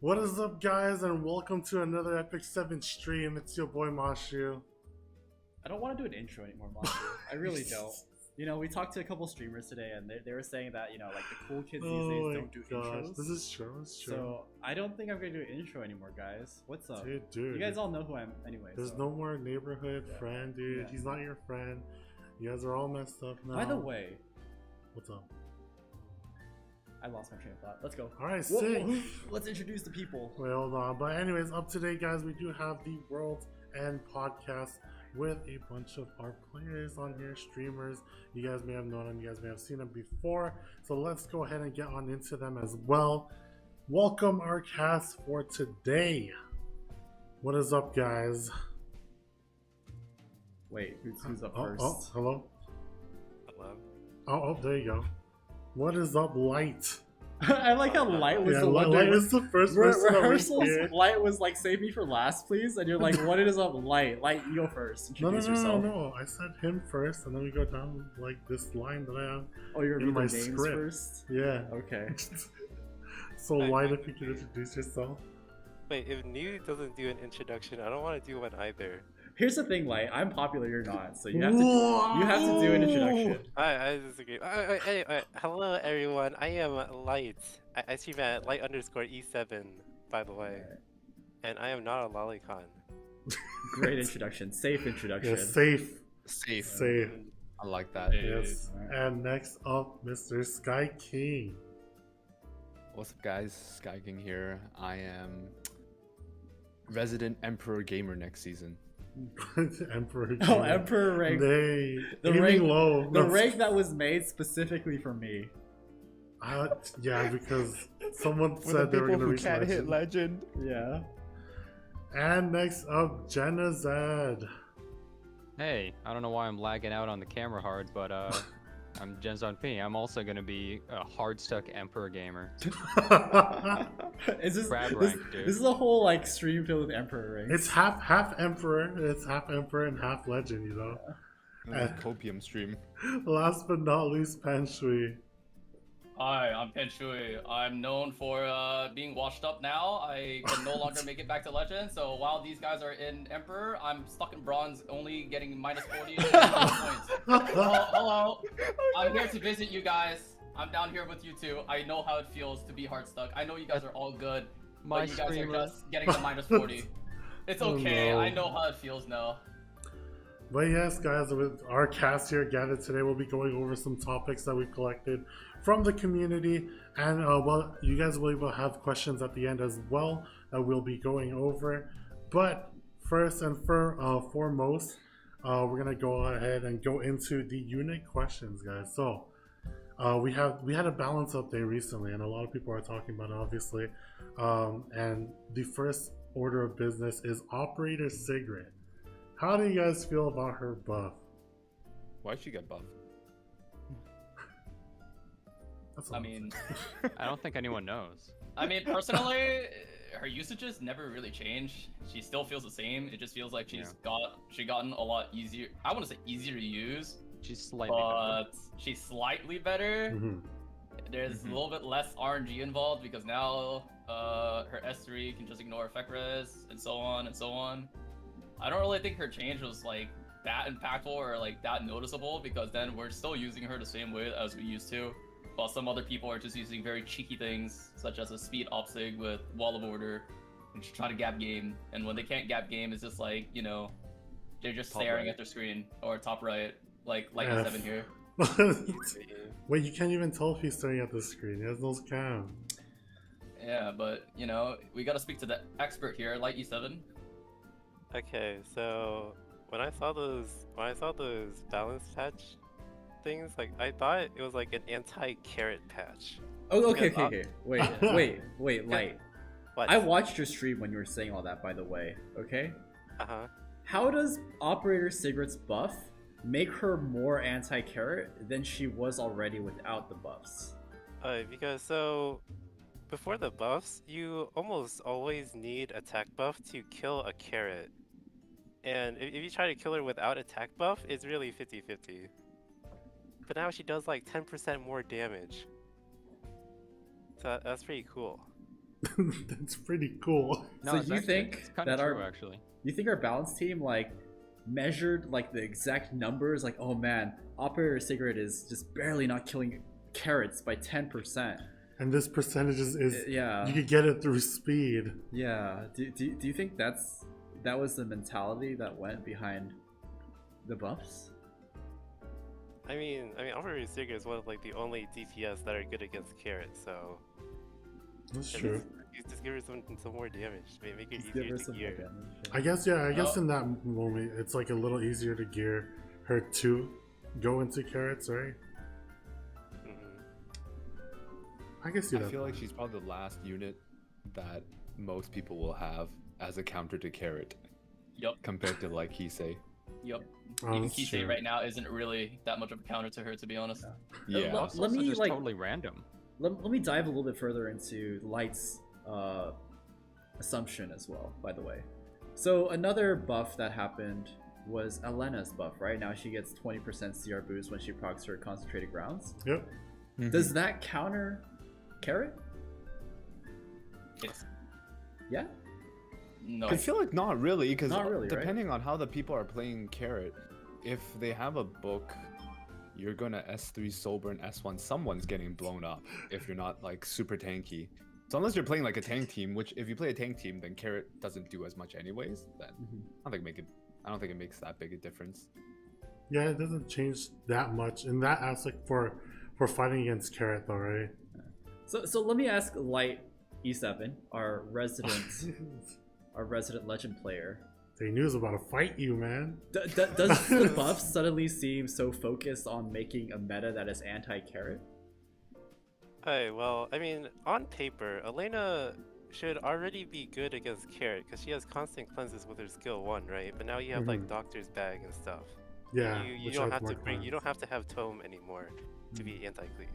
What is up, guys, and welcome to another Epic 7 stream. It's your boy Mashuu. I don't want to do an intro anymore, Mashuu. I really don't. You know, we talked to a couple streamers today, and they were saying that, you know, like the cool kids these days don't do intros. This is true, it's true. So, I don't think I'm going to do an intro anymore, guys. What's up? Dude. You guys all know who I am anyway. There's no more neighborhood friend, dude. Yeah. He's not your friend. You guys are all messed up now. By the way... What's up? I lost my train of thought. Let's go. Alright, sick. Let's introduce the people. Wait, hold on. But anyways, up today, guys, we do have the World End podcast with a bunch of our players on here, streamers. You guys may have known them, you guys may have seen them before. So let's go ahead and get on into them as well. Welcome our cast for today. What is up, guys? Wait, who's up first? Oh, hello. Hello. Oh, there you go. What is up, Light? I like how Light was the one. Light was the first person. Rehearsals. Light was like, save me for last, please. And you're like, what is up, Light? Light, you go first. Introduce yourself. No. I said him first, and then we go down like this line that I have. Oh, you're in gonna my do the names script. first? Yeah. Okay. So, Light, if you could introduce yourself. Wait, if Nue doesn't do an introduction, I don't want to do one either. Here's the thing, Light. I'm popular, you're not, so you have to do an introduction. I disagree. Hello, everyone. I am Light. I stream at light_E7, by the way. And I am not a lolicon. Great introduction. Safe introduction. Yeah, safe. Safe. I like that. Yes. And next up, Mr. XSkyKing. What's up, guys? XSkyKing here. I am resident Emperor Gamer next season. Emperor. Oh, Emperor rank. The rank low. The rank that was made specifically for me. Yeah, because someone said they were going to reach can't hit legend. Yeah. And next up, Jenazad. Hey, I don't know why I'm lagging out on the camera hard, but I'm JenazadP. I'm also gonna be a hard stuck Emperor gamer. Is this Crab rank, dude. This is a whole like stream filled with Emperor ranks. It's half Emperor. It's half Emperor and half Legend, you know. And copium stream. Last but not least, Panshui. Hi, I'm Panshui. I'm known for being washed up now. I can no longer make it back to Legend, so while these guys are in Emperor, I'm stuck in Bronze, only getting minus 40 points. Hello, I'm here to visit you guys. I'm down here with you too. I know how it feels to be hard stuck. I know you guys are all good, but you guys are just getting the minus 40. It's okay, no. I know how it feels now. But yes, guys, with our cast here gathered today, we'll be going over some topics that we've collected from the community, and well, you guys will have questions at the end as well that we'll be going over. But first and foremost, we're gonna go ahead and go into the unit questions, guys. So we had a balance update recently, and a lot of people are talking about it, obviously. And the first order of business is Operator Sigrid. How do you guys feel about her buff? Why'd she get buffed? I mean, I don't think anyone knows. I mean, personally, her usages never really change. She still feels the same. It just feels like she's gotten a lot easier. I want to say easier to use. She's slightly but she's slightly better. Mm-hmm. There's a little bit less RNG involved because now her S3 can just ignore effect res and so on and so on. I don't really think her change was like that impactful or like that noticeable because then we're still using her the same way as we used to. While some other people are just using very cheeky things such as a speed opsig with wall of order and just try to gap game. And when they can't gap game, it's just like, you know, they're just Top staring right. at their screen or top right, like E7 here. Wait, you can't even tell if he's staring at the screen. He has those cam. Yeah, but you know, we gotta speak to the expert here, like E7. Okay, so when I saw those balance patch things, like I thought it was like an anti-carrot patch. Oh, okay. Wait, Light. What? I watched your stream when you were saying all that, by the way. Okay. Uh-huh. How does Operator Sigrid's buff make her more anti-carrot than she was already without the buffs? Because so before the buffs, you almost always need attack buff to kill a carrot. And if you try to kill her without attack buff, it's really 50-50. But now she does like 10% more damage. So that's pretty cool. That's pretty cool. No, So it's you actually- think it's kind of that true, our- actually? You think our balance team like measured like the exact numbers? Like, oh man, Operator Cigarette is just barely not killing carrots by 10%. And this percentage is Yeah, you could get it through speed. yeah. Do you think that was the mentality that went behind the buffs? I mean, Operator Sigurd is one of like the only DPS that are good against carrot, so That's at true. least you just give her some more damage. Make it Just give easier her to some gear. damage. I guess I guess Oh. in that moment it's like a little easier to gear her to go into carrots, right? Mhm. I guess you I know. feel like she's probably the last unit that most people will have as a counter to carrot Yup, compared to like Hisei. yup. Oh, Even that's Kisei true. right now isn't really that much of a counter to her, to be honest. Yeah. Well, It's let also me, just like- totally random. Let me dive a little bit further into Light's assumption as well, by the way. So another buff that happened was Elena's buff, right? Now she gets 20% CR boost when she procs her concentrated grounds. Yep. Does that counter carrot? It's Yeah? no. I feel like not really, because Not really, right? depending on how the people are playing carrot, if they have a book, you're gonna S3 sober and S1. Someone's getting blown up if you're not like super tanky. So unless you're playing like a tank team, which if you play a tank team, then carrot doesn't do as much anyways. Then I don't think it makes that big a difference. Yeah, it doesn't change that much in that aspect for fighting against carrot though, right? So let me ask Light E7, our resident legend player. They knew it was about to fight you, man. Does the buff suddenly seem so focused on making a meta that is anti-carrot? Hey, well, I mean, on paper, Elena should already be good against carrot because she has constant cleanses with her skill 1, right? But now you have like Doctor's Bag and stuff. Yeah. You which don't has have to more bring. You cleanse. don't have to have tome anymore to be anti-cleave.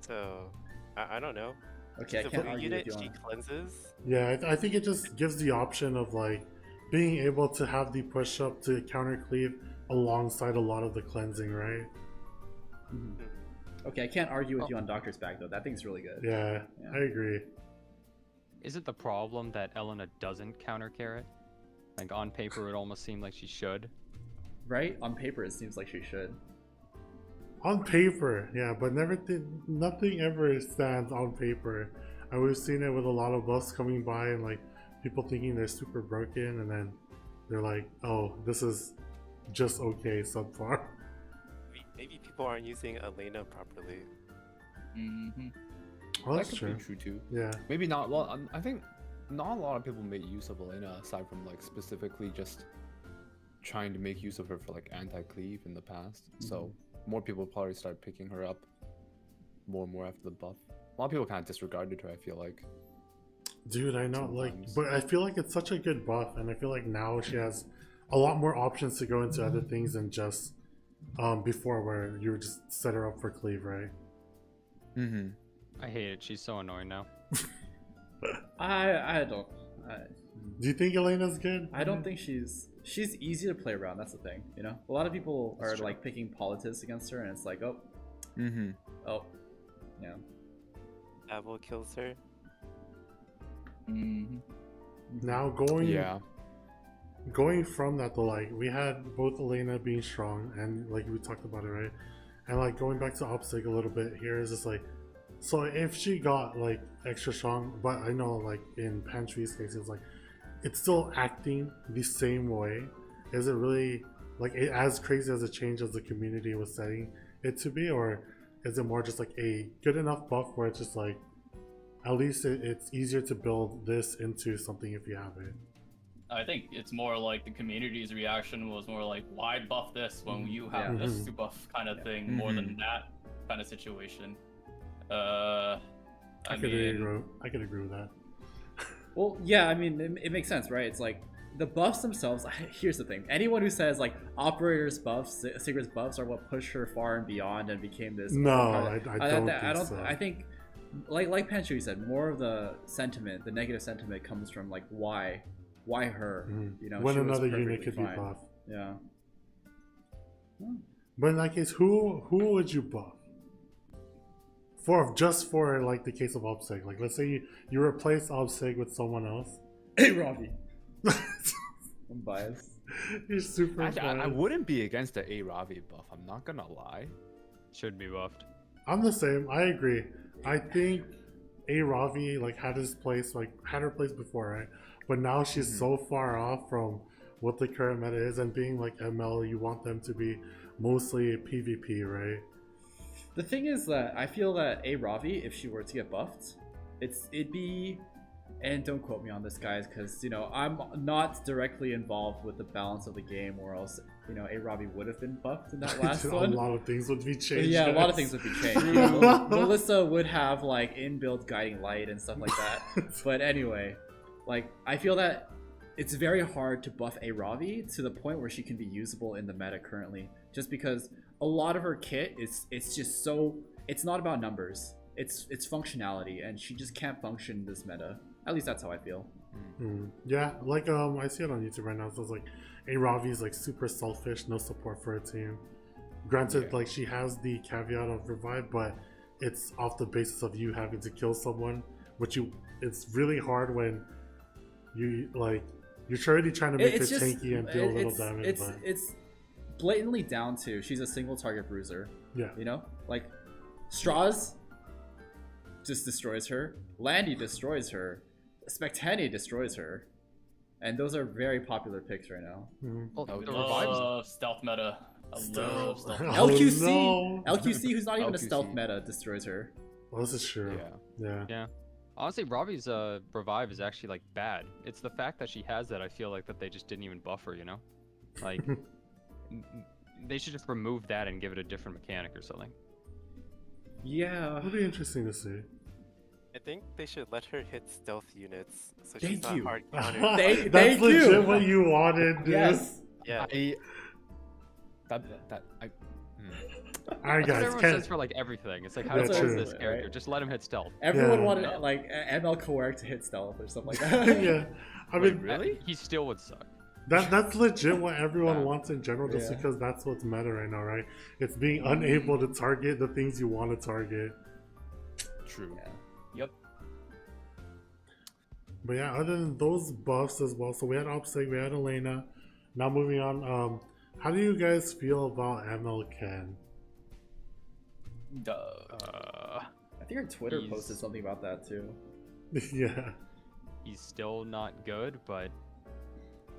So, I don't know. Okay, I She's a can't blue argue unit. with you She on cleanses. Yeah, I think it just gives the option of like being able to have the push up to counter cleave alongside a lot of the cleansing, right? Okay, I can't argue with you on Doctor's Bag though. That thing's really good. Yeah, Yeah. I agree. Is it the problem that Elena doesn't counter carrot? Like on paper, it almost seemed like she should. Right? On paper, it seems like she should. On paper, yeah, but nothing ever stands on paper. And we've seen it with a lot of buffs coming by and like people thinking they're super broken and then they're like, oh, this is just okay subpar. Maybe people aren't using Elena properly. Mm-hmm. Well, That that's could true. be true too. Yeah. Maybe not. Well, I think not a lot of people make use of Elena aside from like specifically just trying to make use of her for like anti-cleave in the past. So more people probably start picking her up more and more after the buff. A lot of people kind of disregarded her, I feel like. Dude, I know, like, Sometimes. but I feel like it's such a good buff, and I feel like now she has a lot more options to go into other things than just before, where you would just set her up for cleave, right? Mm-hmm. I hate it. She's so annoying now. I don't. Do you think Elena's good? I don't think she's easy to play around. That's the thing, you know. A lot of people That's are true. like picking politics against her, and it's like, oh, Mm-hmm. yeah. Abel kills her. Mm-hmm. Now going from that though, like we had both Elena being strong and like we talked about it, right? And like going back to Opsig a little bit here is just like, so if she got like extra strong, but I know like in Panshui's case it's like it's still acting the same way. Is it really like as crazy as a change as the community was setting it to be, or is it more just like a good enough buff where it's just like at least it's easier to build this into something if you have it? I think it's more like the community's reaction was more like, why buff this when you have Yeah. this to buff kind of thing, more than that kind of situation. I could mean, I could agree with that. Well, yeah, I mean, it makes sense, right? It's like the buffs themselves. Here's the thing: anyone who says like Operator's buffs, Sigurd's buffs, are what pushed her far and beyond and became this. No, I don't think so. I think, like Panshui said, more of the sentiment, the negative sentiment, comes from like why her? You know, when she was another unit perfectly could be fine. buffed. Yeah. But in that case, who would you buff? for like the case of Obsig. Like let's say you replace Obsig with someone else. Hey, Robbie. I'm biased. You're super I biased. wouldn't be against the A Ravi buff. I'm not gonna lie. Should be buffed. I'm the same. I agree. I think A Ravi like had her place before, right? But now she's so far off from what the current meta is, and being like ML, you want them to be mostly PvP, right? The thing is that I feel that A Ravi, if she were to get buffed, it'd be, and don't quote me on this, guys, because you know I'm not directly involved with the balance of the game, or else you know A Ravi would have been buffed in that last A one. lot of things would be changed. Yeah, a lot of yes. things would be changed. You know, Melissa would have like inbuilt guiding light and stuff like that. But anyway, like I feel that it's very hard to buff A Ravi to the point where she can be usable in the meta currently, just because a lot of her kit it's just so, it's not about numbers, it's functionality, and she just can't function in this meta. At least that's how I feel. Yeah, like I see it on YouTube right now. So it's like A Ravi is like super selfish, no support for her team. Granted, like she has the caveat of revive, but it's off the basis of you having to kill someone, which it's really hard when you like you're already trying to make her tanky and deal a little damage. It's blatantly down to she's a single target bruiser. Yeah, you know, like Straws just destroys her, Landy destroys her, Spectani destroys her, and those are very popular picks right now. Well, I the revives. love stealth meta. I love stealth meta. LQC, no. LQC, who's not even a LQC. stealth meta, destroys her. Well, this is true. Yeah. Honestly, Robbie's revive is actually like bad. It's the fact that she has that I feel like that they just didn't even buff her, you know? Like they should just remove that and give it a different mechanic or something. Yeah. It'll be interesting to see. I think they should let her hit stealth units so Thank she's not you. hard countered. That's thank legit you. what you wanted, dude. Yes. Yeah. Alright, That's what guys. everyone Ken, says for like everything. It's like, how Yeah, to buff true. this character? Right. Just let him hit stealth. Everyone Yeah. wanted like ML Coerc to hit stealth or something like that. yeah. I Wait, mean, really? He still would suck. that's legit what everyone Yeah. wants in general, just Yeah. because that's what's meta right now, right? It's being unable to target the things you want to target. True. Yep. But yeah, other than those buffs as well, so we had Opsig, we had Elena. Now moving on, how do you guys feel about ML Ken? I think her Twitter He's- posted something about that too. Yeah. He's still not good, but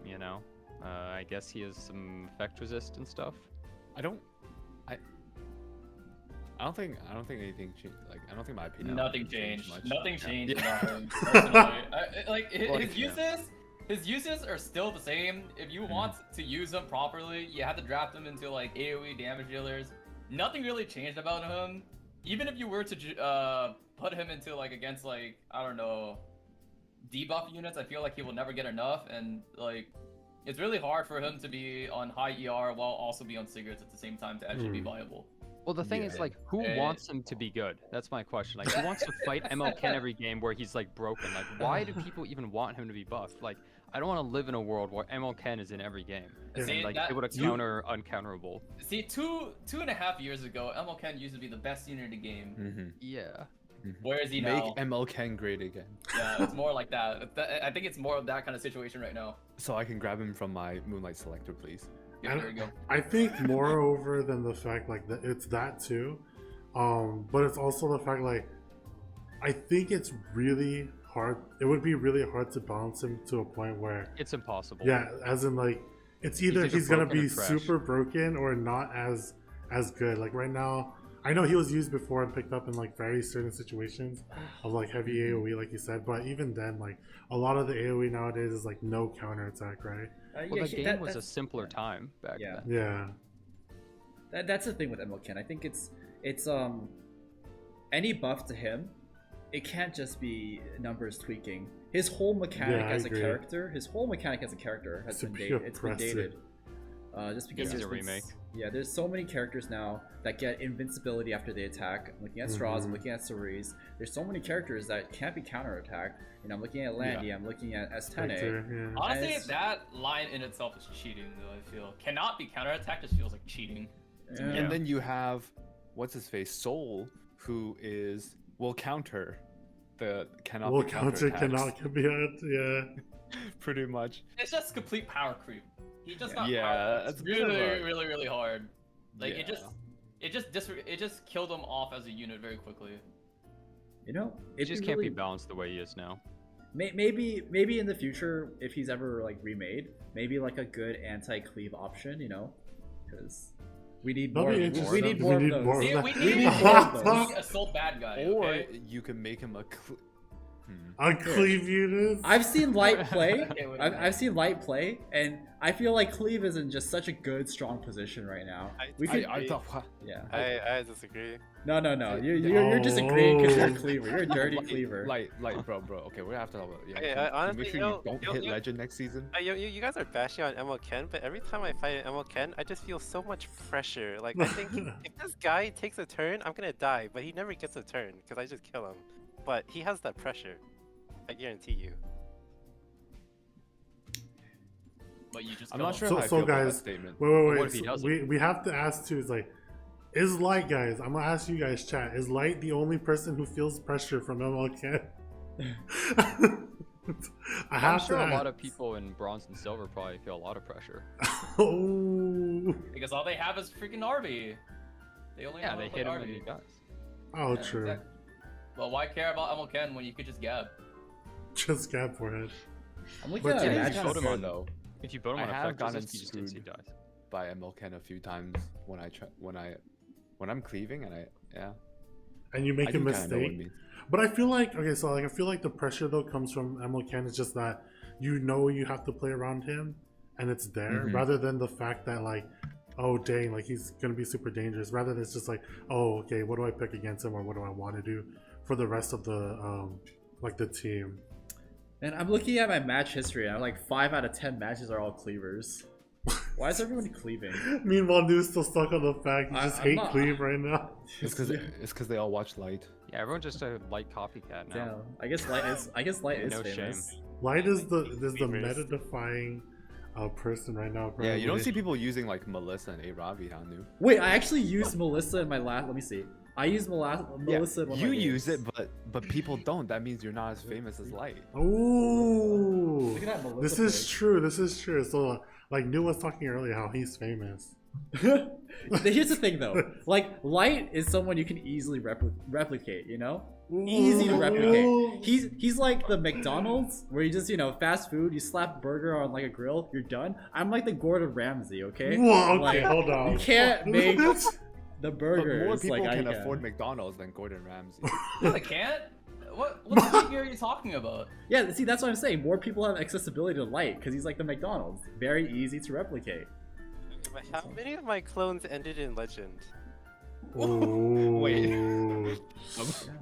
you know, I guess he has some effect resist and stuff. I don't think anything changed. Like I don't think my opinion. Nothing changed. much. Nothing Yeah. changed. Yeah. Nothing. Personally. Like Well, his yeah. uses are still the same. If you want to use them properly, you have to draft them into like AoE damage dealers. Nothing really changed about him. Even if you were to put him into like against like I don't know debuff units, I feel like he will never get enough, and like it's really hard for him to be on high ER while also be on cigarettes at the same time to actually be viable. Well, the thing is, Yeah. like, who Eh. wants him to be good? That's my question. Like, who wants to fight ML Ken every game where he's like broken? Like, why do people even want him to be buffed? Like, I don't want to live in a world where ML Ken is in every game. Yeah. See, And, like, that- able to you- counter uncounterable. See, two and a half years ago, ML Ken used to be the best unit in the game. Mm-hmm. Yeah. Where is he Make now? ML Ken great again, Yeah, it's more like that. I think it's more of that kind of situation right now. so I can grab him from my Moonlight Selector, please. Yeah, And there you go. I think moreover than the fact like that it's that too, but it's also the fact like I think it's really hard. It would be really hard to balance him to a point where It's impossible. yeah, as in like it's either either he's gonna broken be or trash. super broken or not as good. Like right now, I know he was used before and picked up in like very certain situations of like heavy AoE, like you said. But even then, like a lot of the AoE nowadays is like no counterattack, right? Well, the game was a simpler time back Yeah. then. Yeah. That's the thing with ML Ken. I think it's any buff to him, it can't just be numbers tweaking. His whole mechanic Yeah, I as a agree. character, has been Super dated. It's been oppressive. dated. Just because This is there's a been remake. Yeah, there's so many characters now that get invincibility after they attack. I'm looking at Straws, I'm Mhm. looking at Cerise. There's so many characters that can't be counterattacked. You know, I'm looking at Landy, I'm looking at S10A. Spectre, yeah. Honestly, it's- that line in itself is cheating, though, I feel. Cannot be counterattacked just feels like cheating. Yeah. And then you have what's his face, Soul, who will counter the cannot Will be counter counterattacks. cannot be out. Yeah. Pretty much. It's just complete power creep. He just got Yeah, power creep. that's It's a bit of really, a- really, really hard. Like Yeah. it just killed him off as a unit very quickly. You know, It just can't be balanced the way he is now. Maybe in the future, if he's ever like remade, maybe like a good anti-cleave option, you know, because we need That'd more. be interesting. We need more We of need those. more of See, that. we We need need more more of of those. those. Assault bad guy. Or Okay? you can make him a. A cleave unit. I've seen Light play. Okay, wait a I've minute. seen Light play, and I feel like Cleave is in just such a good, strong position right now. We could, I thought. yeah. I disagree. No. You're disagreeing because you're a Oh. cleaver. You're a dirty cleaver. Like, bro. Okay, we have to talk about. Yeah, Okay, can- can honestly, make sure yo, you don't yo, hit yo- legend next season. You guys are bashing on ML Ken, but every time I fight an ML Ken, I just feel so much pressure. Like, I think if this guy takes a turn, I'm gonna die, but he never gets a turn because I just kill him. But he has that pressure. I guarantee you. But you just I'm kill not him. sure So- how I so feel about that guys, statement. Wait. What if he So doesn't? we have to ask too. Is like, is Light, guys? I'm gonna ask you guys, chat. Is Light the only person who feels pressure from MLK? I I'm have sure to a lot ask. of people in bronze and silver probably feel a lot of pressure. Oh, Because all they have is freaking Arby. They only Yeah, know they how to hit play him and he Arby. dies. oh, Yeah, true. exactly. Well, why care about MLK when you could just gab? Just gab forehead. I'm looking But at yeah, a he's match. kind of Put him fair, on- though. If you put him I on have effect gotten resist, he just instantly screwed. dies. By MLK a few times when I'm cleaving and And you make I a do kinda know what it mistake. means. But I feel like I feel like the pressure though comes from MLK. It's just that you know you have to play around him, and it's there, Mhm. rather than the fact that like, oh dang, like he's gonna be super dangerous. Rather than it's just like, oh okay, what do I pick against him, or what do I want to do for the rest of the like the team. And I'm looking at my match history, and I'm like 5 out of 10 matches are all cleavers. Why is everyone cleaving? Meanwhile, Nue's still stuck on the fact you just I'm hate not- Cleave right now. It's because they all watch Light. Yeah, everyone's just a light copycat now. Damn. I guess Light is No famous. Light is the Cleavers. meta defying person right now. Yeah, you don't probably. see people using like Melissa and Aravi, how new? Wait, I actually used Melissa in my last. Let me see. I used Melissa. In one of You my use games. it, but people don't. That means you're not as famous as Light. Ooh, Look at that Melissa this is pic. true. This is true. So, like Nue was talking earlier, how he's famous. Here's the thing, though. Like, Light is someone you can easily replicate. You know, easy to replicate. He's like the McDonald's where you just fast food. You slap burger on like a grill, you're done. I'm like the Gordon Ramsay. Okay. Whoa, okay, Like, hold on. You can't make the But burgers more people like I can can. afford McDonald's than Gordon Ramsay. No, they can't. What figure are you talking about? Yeah, see, that's what I'm saying. More people have accessibility to Light because he's like the McDonald's. Very easy to replicate. But how many of my clones ended in legend? Ooh. Wait. I don't know.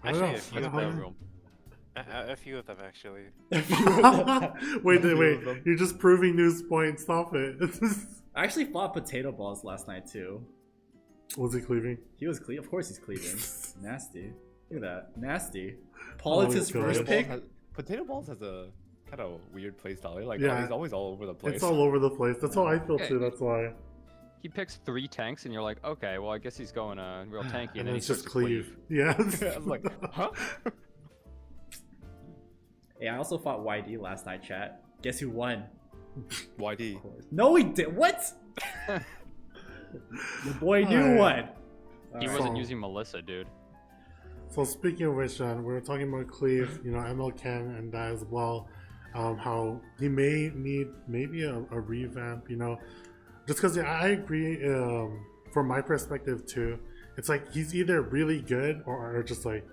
Actually, a few I of don't them. know. A few of them actually. wait, few wait. of them. You're just proving Nue's point. Stop it. I actually fought Potato Balls last night too. Was he cleaving? He was Of course he's cleaving. Nasty. Look at that. Nasty. Paul, it's his God. first pick. Potato Balls has a kind of weird play style. Like, Yeah. he's always all over the place. It's all over the place. That's how I feel Yeah. too. That's why. He picks 3 tanks, and you're like, okay, well, I guess he's going real tanky, and, And then he it's starts just to cleave. Cleave. Yeah. I was like, huh? Hey, I also fought YD last night, chat. Guess who won? YD. No, he did. What? Your boy knew Alright. won. He Alright. wasn't So- using Melissa, dude. So speaking of which, we were talking about Cleave, ML Ken and that as well. How he may need maybe a revamp, just because I agree. From my perspective too, it's like he's either really good or just like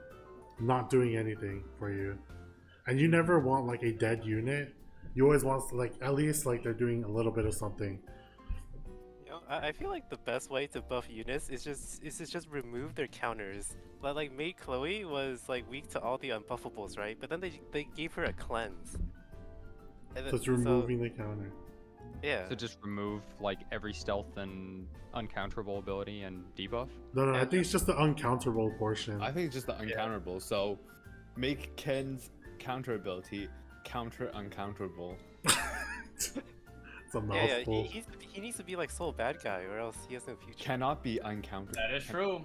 not doing anything for you, and you never want like a dead unit. You always want like at least like they're doing a little bit of something. I feel like the best way to buff units is to just remove their counters. Like Maid Chloe was like weak to all the unbuffables, right? But then they gave her a cleanse. And So it's removing the counter. Yeah. So just remove like every stealth and uncounterable ability and debuff. No, I Yeah. think it's just the uncounterable portion. I think it's just the uncounterable. So make Ken's counter ability counter uncounterable. It's a yeah, mouthful. he needs to be like sole bad guy, or else he has no future. Cannot be uncountered. That is true.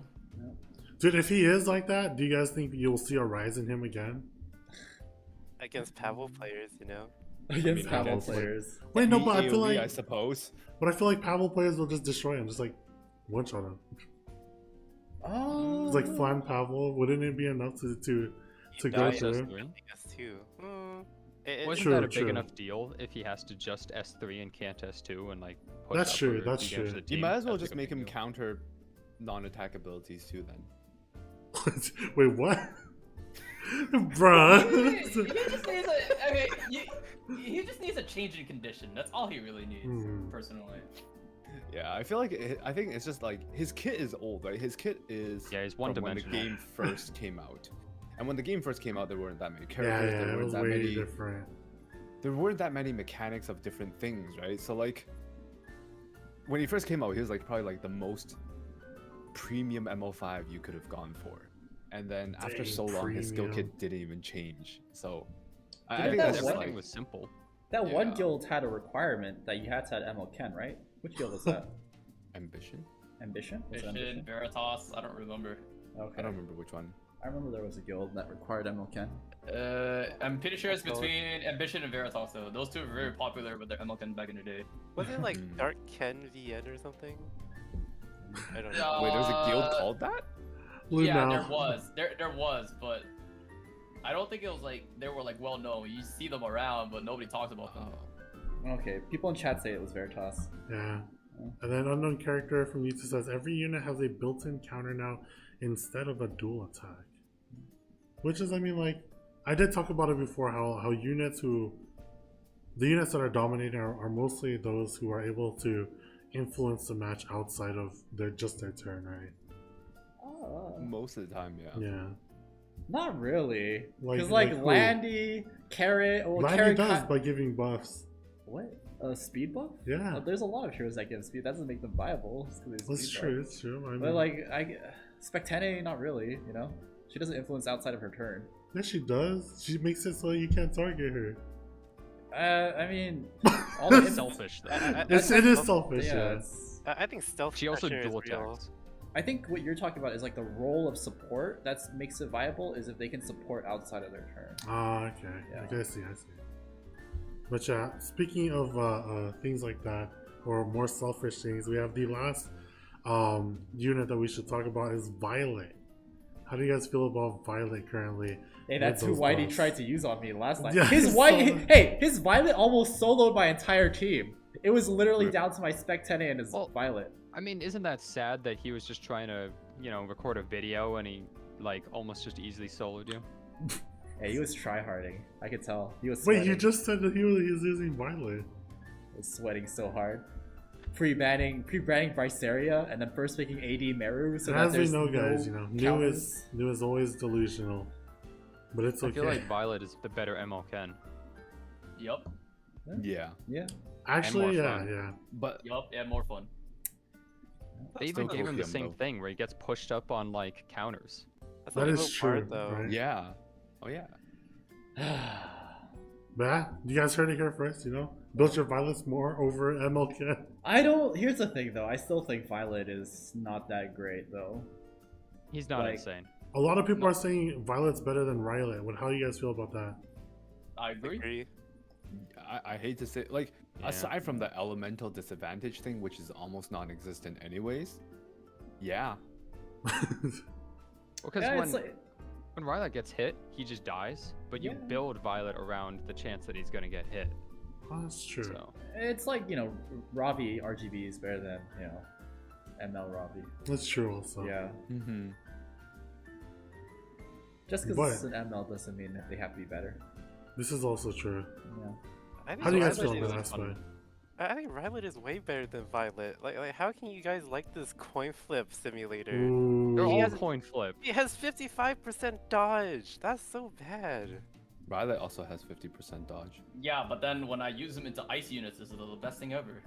Dude, if he is like that, do you guys think you'll see a rise in him again? Against Pavel players, you know. Against I Pavel guess, like, players. Wait, no, but I feel AoE, I like, suppose. but I feel like Pavel players will just destroy him, just like one shot him. Oh. It's like flan Pavel. Wouldn't it be enough to go dies through? as him? three. S2. Wasn't True, that a true. big enough deal if he has to just S3 and can't S2 and like push That's up true, or that's de-damage true. the You team? might as well That's just a make big him deal. counter non-attack abilities too then. Wait, what? He Bruh. just needs a. Okay, he just needs a change in condition. That's all he really needs, Hmm. personally. Yeah, I feel like I think it's just like his kit is old, right? His kit is Yeah, he's from when the one-dimensional. game first came out. And when the game first came out, there weren't that many Yeah, characters. yeah, there it weren't was that way many. different. There weren't that many mechanics of different things, right? So like, when he first came out, he was like probably like the most premium MO5 you could have gone for. And then after Dang, so long, his skill premium. kit didn't even change. So I Didn't think that that's just Everything like was simple. That one Yeah. guild had a requirement that you had to have ML Ken, right? Which guild was that? ambition. Ambition? Was it Mission, Veritas, I don't remember. Okay. I don't remember which one. I remember there was a guild that required ML Ken. I'm pretty sure it's So- between Ambition and Veritas though. Those two were very popular with their MLK back in the day. Was it like Hmm. Dark Ken VN or something? I don't know. Wait, there's a guild Uh, called that? Yeah, Lunau. there was, but I don't think it was like they were like well known. You see them around, but nobody talks about them. Okay, people in chat say it was Veritas. Yeah. And then unknown character from YouTube says every unit has a built-in counter now instead of a dual attack. Which is, I mean, like, I did talk about it before, how units the units that are dominating are mostly those who are able to influence the match outside of their turn, right? Oh. Most of the time, yeah. Yeah. Not really. Like- Because like, like who? Landy, Carrot, well, Lanny Carrot does by giving buffs. What? A speed buff? Yeah. There's a lot of heroes that give speed. That doesn't make them viable. just 'cause they That's speed true, buff. it's true. I mean, But like, Spectene, not really. You know, she doesn't influence outside of her turn. yeah, she does. She makes it so you can't target her. I mean, all the It's selfish though. It is selfish, Yeah, yeah. it's, I think stealth She also pressure dual is real. attacks. I think what you're talking about is like the role of support that makes it viable is if they can support outside of their turn. Ah, okay. Yeah. Okay, I see. But yeah, speaking of things like that, or more selfish things, we have the last unit that we should talk about is Violet. How do you guys feel about Violet currently? Hey, that's who those Whitey buffs. tried to use on me last night. Yeah, his I Whitey, saw that. hey, his Violet almost soloed my entire team. It was literally Rip. down to my Spectene and his Well, Violet. I mean, isn't that sad that he was just trying to, record a video and he like almost just easily soloed you? Hey, he was tryharding. I could tell. He was Wait, sweating. you just said that he was using Violet. He was sweating so hard. Pre-banning Bryceria and then first picking AD Meru so And that as we there's know, no guys, New counters. is always delusional, but it's I okay. feel like Violet is the better ML Ken. Yup, Yeah. Yeah. Actually, more yeah, fun. yeah. But yup, and more fun. They Still even gave him the Copium, same though. thing where he gets pushed up on like counters. That's That the is cool true, part, though. right? yeah. Oh yeah. But yeah, you guys heard it here first, Build your Violets more over MLK. I don't. Here's the thing, though. I still think Violet is not that great, though. He's not Like- insane. A lot of people are saying Violet's better than Violet. How do you guys feel about that? I agree. Agree. I hate to say, like, Yeah. aside from the elemental disadvantage thing, which is almost non-existent anyways. Yeah. Because Yeah, when it's like, when Violet gets hit, he just dies. But you Yeah. build Violet around the chance that he's gonna get hit. Oh, that's true. So it's like Ravi RGB is better than ML Ravi. That's true also. Yeah. Mm-hmm. Just because But- it's an ML doesn't mean that they have to be better. This is also true. Yeah. I think How do you guys Violet feel on is- that aspect? I think Violet is way better than Violet. Like, how can you guys like this coin flip simulator? they're Ooh. all has- coin flip. He has 55% dodge. That's so bad. Violet also has 50% dodge. Yeah, but then when I use him into ice units, this is the best thing ever.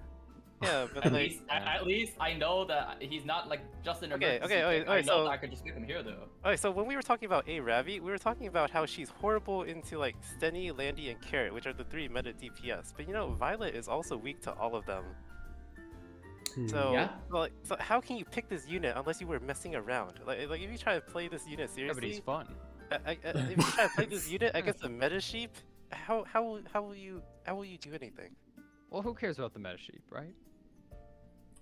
Yeah, but At like, least, at least I know that he's not like just an Okay, emergency okay, pick. okay, I know so- that I could just pick him here though. okay, so when we were talking about A Ravi, we were talking about how she's horrible into like Stenny, Landy, and Carrot, which are the 3 meta DPS. But Violet is also weak to all of them. So, Yeah. so how can you pick this unit unless you were messing around? Like if you try to play this unit Yeah, but he's seriously, fun. if you try to play this unit against a meta sheep, how will you do anything? Well, who cares about the meta sheep, right?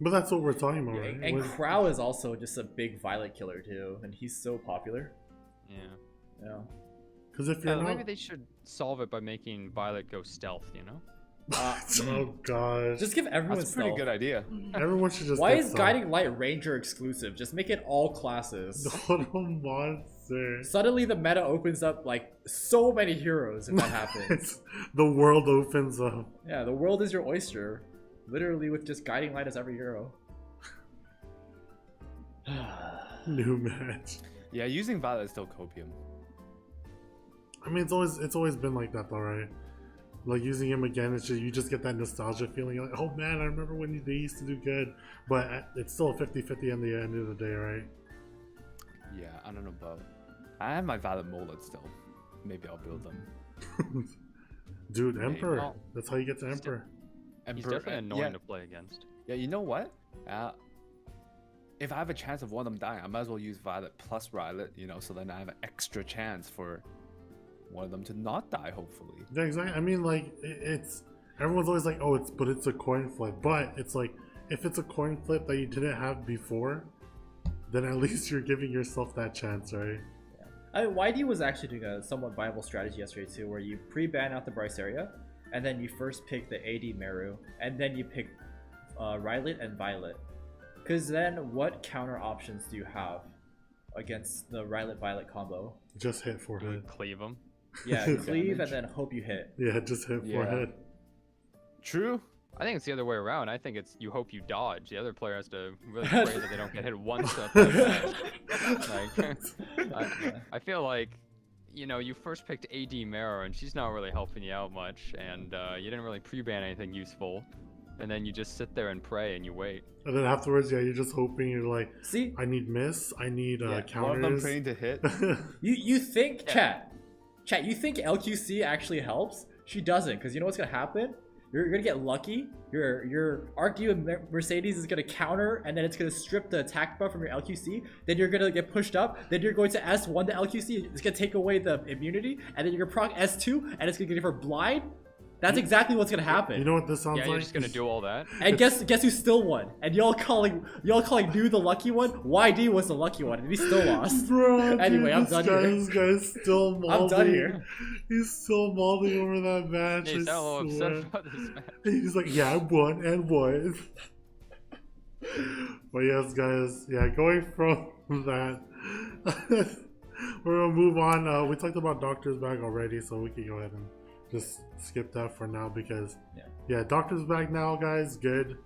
But that's what we're talking about, Yeah, right? and What- Crow is also just a big Violet killer too, and he's so popular. Yeah. Yeah. Because if you're Maybe not, they should solve it by making Violet go stealth, you know? oh gosh, Just give everyone That's a pretty stealth. good idea. everyone should just. Why get is some. Guiding Light Ranger exclusive? Just make it all classes. Total monster? Suddenly the meta opens up like so many heroes if that happens. It's, the world opens up. Yeah, the world is your oyster. Literally with just Guiding Light as every hero. New match. Yeah, using Violet is still copium. I mean, it's always been like that, though, right? Like using him again, it's just you just get that nostalgia feeling. You're like, oh man, I remember when they used to do good. But it's still a 50-50 in the end of the day, right? Yeah, I don't know about. I have my Violet mullet still. Maybe I'll build them. Dude, Emperor. well, That's how you get to Emperor. He's Emperor- definitely annoying yeah, to play against. yeah, you know what? If I have a chance of one of them dying, I might as well use Violet plus Violet, you know, so then I have an extra chance for one of them to not die, hopefully. Yeah, exactly. I mean, like it's everyone's always like, oh, it's a coin flip. But it's like if it's a coin flip that you didn't have before, then at least you're giving yourself that chance, right? I mean, YD was actually doing a somewhat viable strategy yesterday too, where you pre-ban out the Bryce area, and then you first pick the AD Meru, and then you pick Rylet and Violet. Because then what counter options do you have against the Rylet-Violet combo? Just hit forehead. Cleave him. Yeah, cleave and Damage. then hope you hit. Yeah, just hit Yeah. forehead. True. I think it's the other way around. I think it's you hope you dodge. The other player has to really pray that they don't get hit once. I feel like, you know, you first picked AD Mara and she's not really helping you out much, and you didn't really pre-ban anything useful, and then you just sit there and pray and you wait. And then afterwards, yeah, you're just hoping. You're like, See, I need miss. I need Yeah, One of them counters. praying to hit. you think chat, you think LQC actually helps? She doesn't, because you know what's gonna happen? You're gonna get lucky. Your Arcu and Mercedes is gonna counter, and then it's gonna strip the attack buff from your LQC. Then you're gonna get pushed up. Then you're going to S1 the LQC. It's gonna take away the immunity, and then you're gonna proc S2, and it's gonna give her blind. That's exactly what's gonna happen. You know what this sounds Yeah, like? you're just gonna do all that. And guess who still won? And y'all calling New the lucky one? YD was the lucky one, and he still lost. Bro, Anyway, I'm this done guy, here. This guy's still mauling. I'm done here. He's still mauling over that match. Yeah, you I sound a little swear. upset about this match. He's like, yeah, I won and won. But yes, guys, yeah, going from that, we're gonna move on. We talked about Doctor's Bag already, so we can go ahead and just skip that for now because, yeah, Doctor's Bag now, guys, good.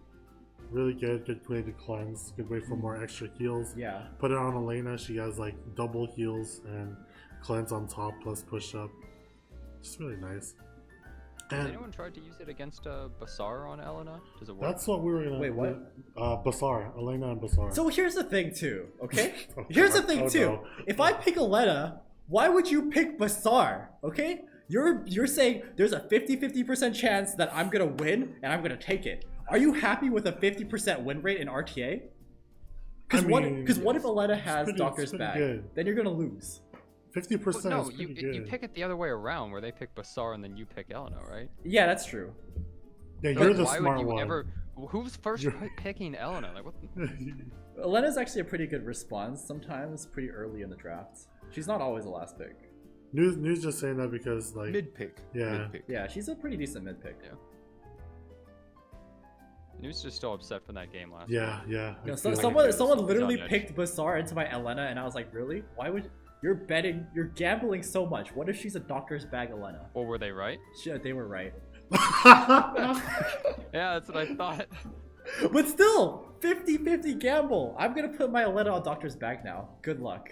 Really good. Good way to cleanse. Good way for more extra heals. Yeah. Put it on Elena. She has like double heals and cleanse on top plus push up. Just really nice. Has And anyone tried to use it against Basar on Elena? Does it work? that's what we were gonna. Wait, what? Basar, Elena and Basar. So here's the thing too, okay? Oh, Here's the God. thing Oh, too. no. If I pick Elena, why would you pick Basar? Okay? You're saying there's a 50% chance that I'm gonna win and I'm gonna take it. Are you happy with a 50% win rate in RTA? Because I mean, what if Elena has pretty- Doctor's it's pretty Bag? good. Then you're gonna lose. 50% no, is pretty good. you pick it the other way around, where they pick Basar and then you pick Elena, right? Yeah, that's true. Yeah, So, you're like, the why smart would you one. ever? Who's 1st You're- picking Elena? Like what? Elena's actually a pretty good response sometimes, pretty early in the draft. She's not always the last pick. News just saying that because like Mid pick. Yeah. Mid pick. Yeah, she's a pretty decent mid pick. Yeah. News just still upset from that game last. yeah. I You know, feel like someone it. literally on edge. picked Basar into my Elena, and I was like, really? Why would you're gambling so much? What if she's a Doctor's Bag Elena? Or were they right? They were right. Yeah, that's what I thought. But still, 50-50 gamble. I'm gonna put my Elena on Doctor's Bag now. Good luck.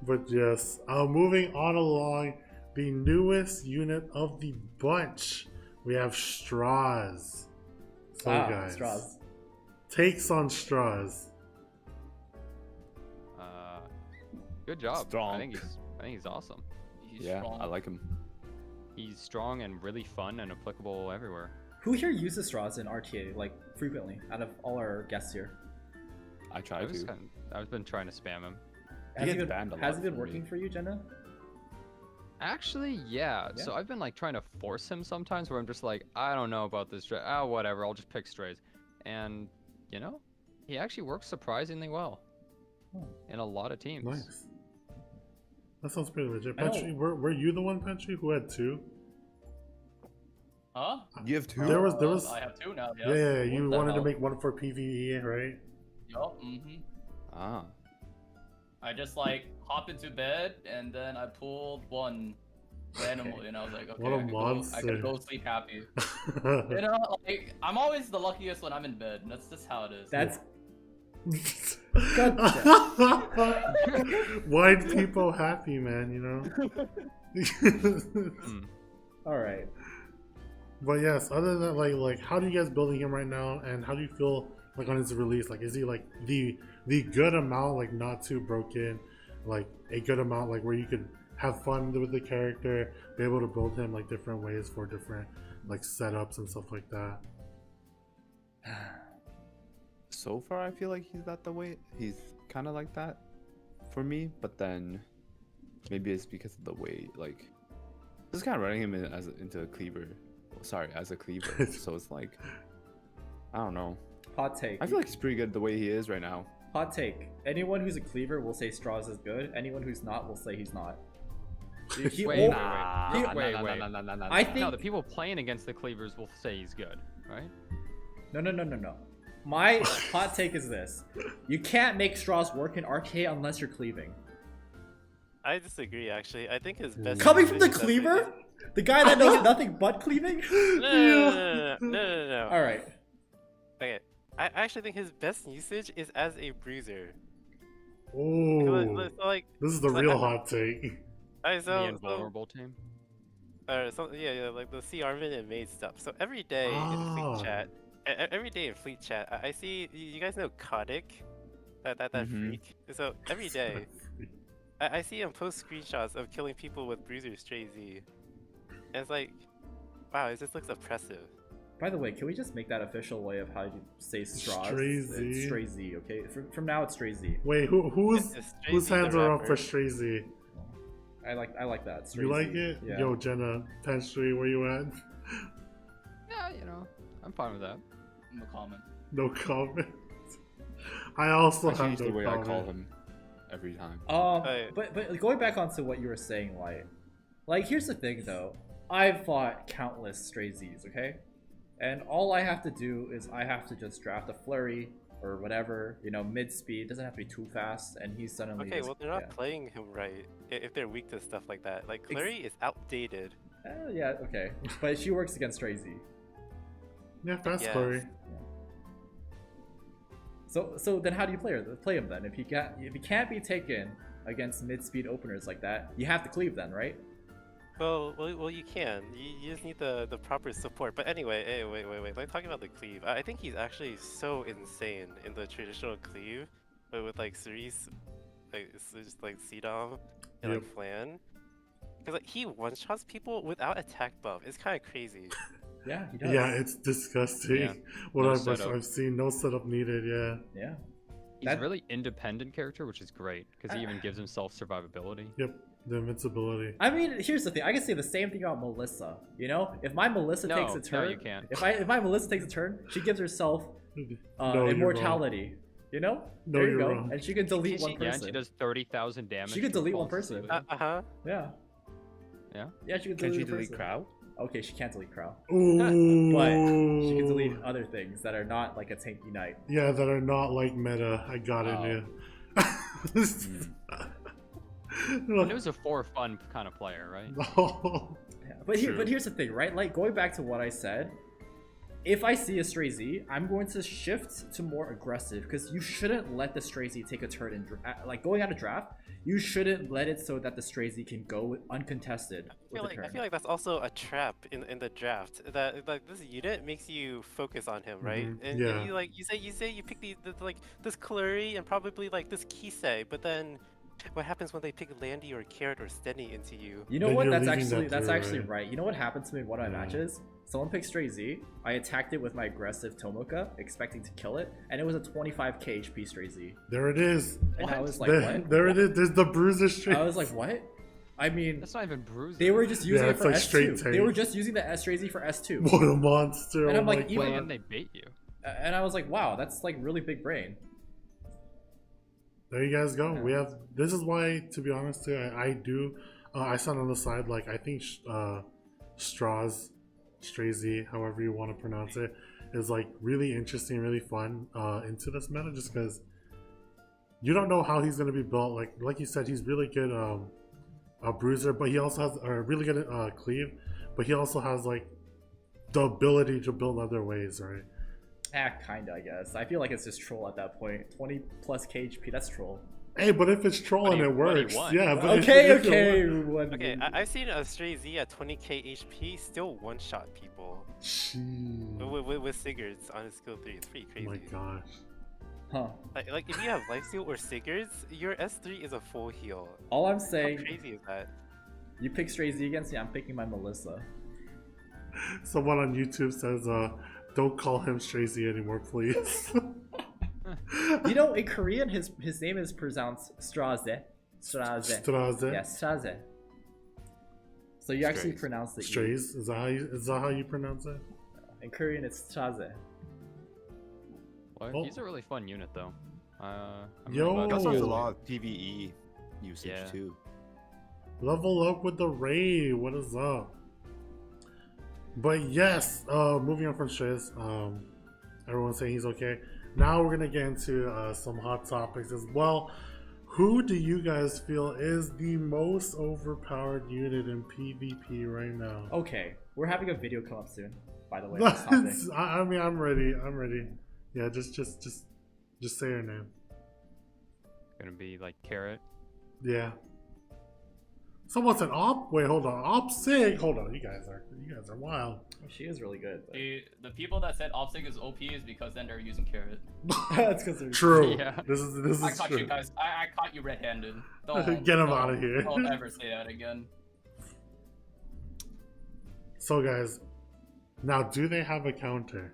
But yes, moving on along, the newest unit of the bunch, we have Straws. So guys, Straws. takes on Straws. Good job. Strong. I think he's awesome. He's Yeah, strong. I like him. He's strong and really fun and applicable everywhere. Who here uses straws in RTA like frequently out of all our guests here? I try to. I've been trying to spam him. He Has gets it been, banned a has lot it been for working me. for you, Jenna? Actually, yeah. Yeah. So I've been like trying to force him sometimes, where I'm just like, I don't know about this. Whatever. I'll just pick strays, and you know, he actually works surprisingly well in a lot of teams. Nice. That sounds pretty legit. I know. Panshui, were you the one, Panshui, who had 2? Huh? You have 2? There was. I have 2 now. Yes. Yeah, you What the wanted to hell? make one for PvE, right? Yup. Mhm. Ah. I just like hopped into bed and then I pulled one randomly, and I was like, okay, What a I monster. can go sleep happy. You know, like I'm always the luckiest when I'm in bed. And that's just how it is. That's White people happy, man, you know? all right. But yes, other than that, like how do you guys building him right now, and how do you feel like on his release? Like, is he like the good amount, like not too broken, like a good amount, like where you could have fun with the character, be able to build him like different ways for different like setups and stuff like that? So far, I feel like he's not the way. He's kind of like that for me, but then maybe it's because of the way, like, just kind of running him in into a cleaver. Sorry, as a cleaver. So it's like, I don't know. Hot take. I feel like he's pretty good the way he is right now. Hot take. Anyone who's a cleaver will say straws is good. Anyone who's not will say he's not. He- Wait, he- wait. I think No, the people playing against the cleavers will say he's good, right? No. My hot take is this: you can't make straws work in RK unless you're cleaving. I disagree, actually. I think his best. Coming from the usage is cleaver, the guy that knows nothing but cleaving. No. All right. Okay, I actually think his best usage is as a bruiser. Oh, So, like, this is the so real I- hot take. The so invulnerable team. yeah, like the C Armin and Maid stuff. So every day in Ah. Fleet Chat, every day in Fleet Chat, I see you guys know Kodik, that Mhm. freak. So every day, I see him post screenshots of killing people with Bruiser Stray Z, and it's like, wow, it just looks oppressive. By the way, can we just make that official way of how you say straws? Stray Z. It's Stray Z, okay? From now it's Stray Z. Wait, whose It's Stray whose Z the hands are up rapper. for Stray Z? I like that. Stray You like Z. it? Yeah. Yo, Jenna, Panshui, where you at? Yeah, you know, I'm fine with that. No comment. No comment. I also I have change no the way comment. I call him every time. Right. But going back onto what you were saying, like here's the thing though. I've fought countless Stray Z's, okay? And all I have to do is I have to just draft a flurry or whatever, you know, mid speed. Doesn't have to be too fast, and he's suddenly. Okay, just- well they're not yeah. playing him right if they're weak to stuff like that. Like Clary is outdated. Yeah, okay, but she works against Stray Z. Yeah, fast Yes. Clary. So then how do you play him then? If he can't be taken against mid speed openers like that, you have to cleave then, right? Well, you can. You just need the proper support. But anyway, hey, wait. Like talking about the cleave, I think he's actually so insane in the traditional cleave, but with like Cerise, like it's just like CDOM and Yep. like Flan, because like he one shots people without attack buff. It's kind of crazy. Yeah, he does. Yeah, it's disgusting. Yeah. What No I've setup. I've seen, no setup needed. Yeah. Yeah. He's That- a really independent character, which is great because he even gives himself survivability. Yep. The invincibility. I mean, here's the thing. I can say the same thing about Melissa. You know, if my Melissa takes a turn, No, you can't. if my Melissa takes a turn, she gives herself No, you're immortality. You know, No, there you you're go, wrong. and she can delete one Yeah, and person. she does 30,000 damage. She could to delete one falls person. asleep. Uh-huh. Yeah. Yeah. Yeah, she can Can delete she a delete person. Crow? Okay, she can't delete Crow, Ooh. but she can delete other things that are not like a Tank Unite. Yeah, that are not like meta. I got Wow. it, And it was a for fun kind of player, right? No. Yeah, but here's the thing, right? Like going back to what I said, if I see a Stray Z, I'm going to shift to more aggressive because you shouldn't let the Stray Z take a turn in like going out of draft. You shouldn't let it so that the Stray Z can go uncontested with a turn. I feel like that's also a trap in the draft. That like this unit makes you focus on him, right? Mhm, And yeah. you like you say you pick the like this Clary and probably like this Kisei, but then What happens when they pick Landy or Carrot or Stenny into you? You know Then what? you're That's leaving that actually through, right. You know what happened to me in one of my Yeah. matches? Someone picked Stray Z. I attacked it with my aggressive Tomoka, expecting to kill it, and it was a 25k HP Stray Z. There it is. And I was like, there what? there it is. There's the bruiser straight. I was like, what? I mean, That's not even bruising. they were just using Yeah, it it's for like straight S2. tank. They were just using the S Stray Z for S2. What a monster! And oh I'm like, my even- God. And they bait you. And I was like, wow, that's like really big brain. There you guys go. Yeah. We have. This is why, to be honest, too, I do. I stand on the side. Like I think Straws, Strazy, however you want to pronounce it, is like really interesting, really fun into this meta, just because you don't know how he's gonna be built. Like you said, he's really good a bruiser, but he also has a really good cleave, but he also has like the ability to build other ways, right? Kinda, I guess. I feel like it's just troll at that point. 20 plus KHP, that's troll. Hey, but if it's troll and it But he works, won. yeah. But Okay, if it okay. works- Okay, I've seen a Stray Z at 20k HP still one-shot people Jeez. with Sigurds on his skill 3. It's pretty Oh crazy. my gosh. Huh. Like if you have lifesteal or Sigurds, your S3 is a full heal. All I'm How saying, crazy is that? you pick Stray Z against me, I'm picking my Melissa. Someone on YouTube says, don't call him Strazy anymore, please. You know, in Korean, his name is pronounced Straze. Straze. Straze? Yeah, Straze. So you actually Strays. pronounce the E. Strays? Is that how you pronounce it? In Korean, it's Straze. Well, Oh. he's a really fun unit, though. I'm Yo. really He glad also has a Oh. lot of PvE usage Yeah. too. Level up with the Ray. What is up? But yes, moving on from Strays, everyone's saying he's okay. Now we're gonna get into some hot topics as well. Who do you guys feel is the most overpowered unit in PvP right now? Okay, we're having a video come up soon, by the way. on this topic. I mean, I'm ready. I'm ready. Yeah, just say her name. Gonna be like Carrot. Yeah. Someone said op. Wait, hold on. Op sig. Hold on. You guys are wild. She is really good. but- The people that said Opsig is OP is because then they're using Carrot. That's because they're True. Yeah. This is I caught true. you guys. I caught you red-handed. Get him outta here. Don't ever say that again. So guys, now do they have a counter?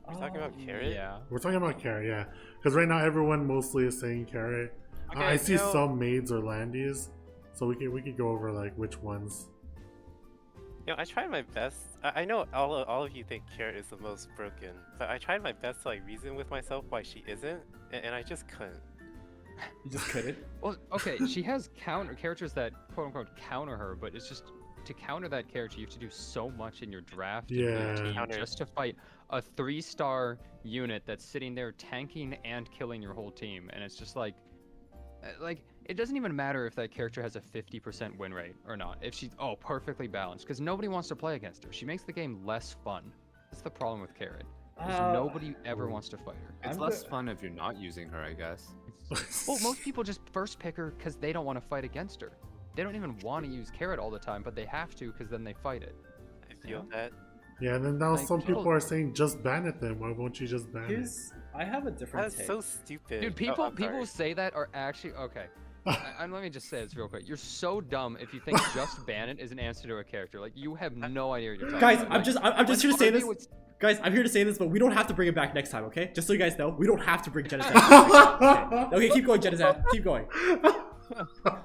We're talking about Carrot? Yeah. We're talking about carrot, yeah. Because right now everyone mostly is saying carrot. Okay, I see you know- some maids or landies, so we could go over like which ones. You know, I tried my best. I know all of you think Carrot is the most broken, but I tried my best to like reason with myself why she isn't, and I just couldn't. You just couldn't. Well, okay, she has counter characters that quote unquote counter her, but it's just to counter that character, you have to do so much in your draft and your Yeah. team Counter. just to fight a 3-star unit that's sitting there tanking and killing your whole team, and it's just like it doesn't even matter if that character has a 50% win rate or not. If she's perfectly balanced, because nobody wants to play against her. She makes the game less fun. That's the problem with Carrot. Because nobody ever wants to fight her. It's I'm less go- fun if you're not using her, I guess. Well, most people just first pick her because they don't want to fight against her. They don't even want to use Carrot all the time, but they have to because then they fight it. I feel that. Yeah, and then now Like, some people people- are saying just ban it then. Why won't you just ban it? I have a different That's take. so stupid. Dude, Oh, people I'm sorry. say that are actually okay. Let me just say this real quick. You're so dumb if you think just ban it is an answer to a character. Like you have no idea what you're talking Guys, about. I'm just here to say this. Would- Guys, I'm here to say this, but we don't have to bring it back next time, okay? Just so you guys know, we don't have to bring Jenazad back. Okay, keep going, Jenazad. Keep going.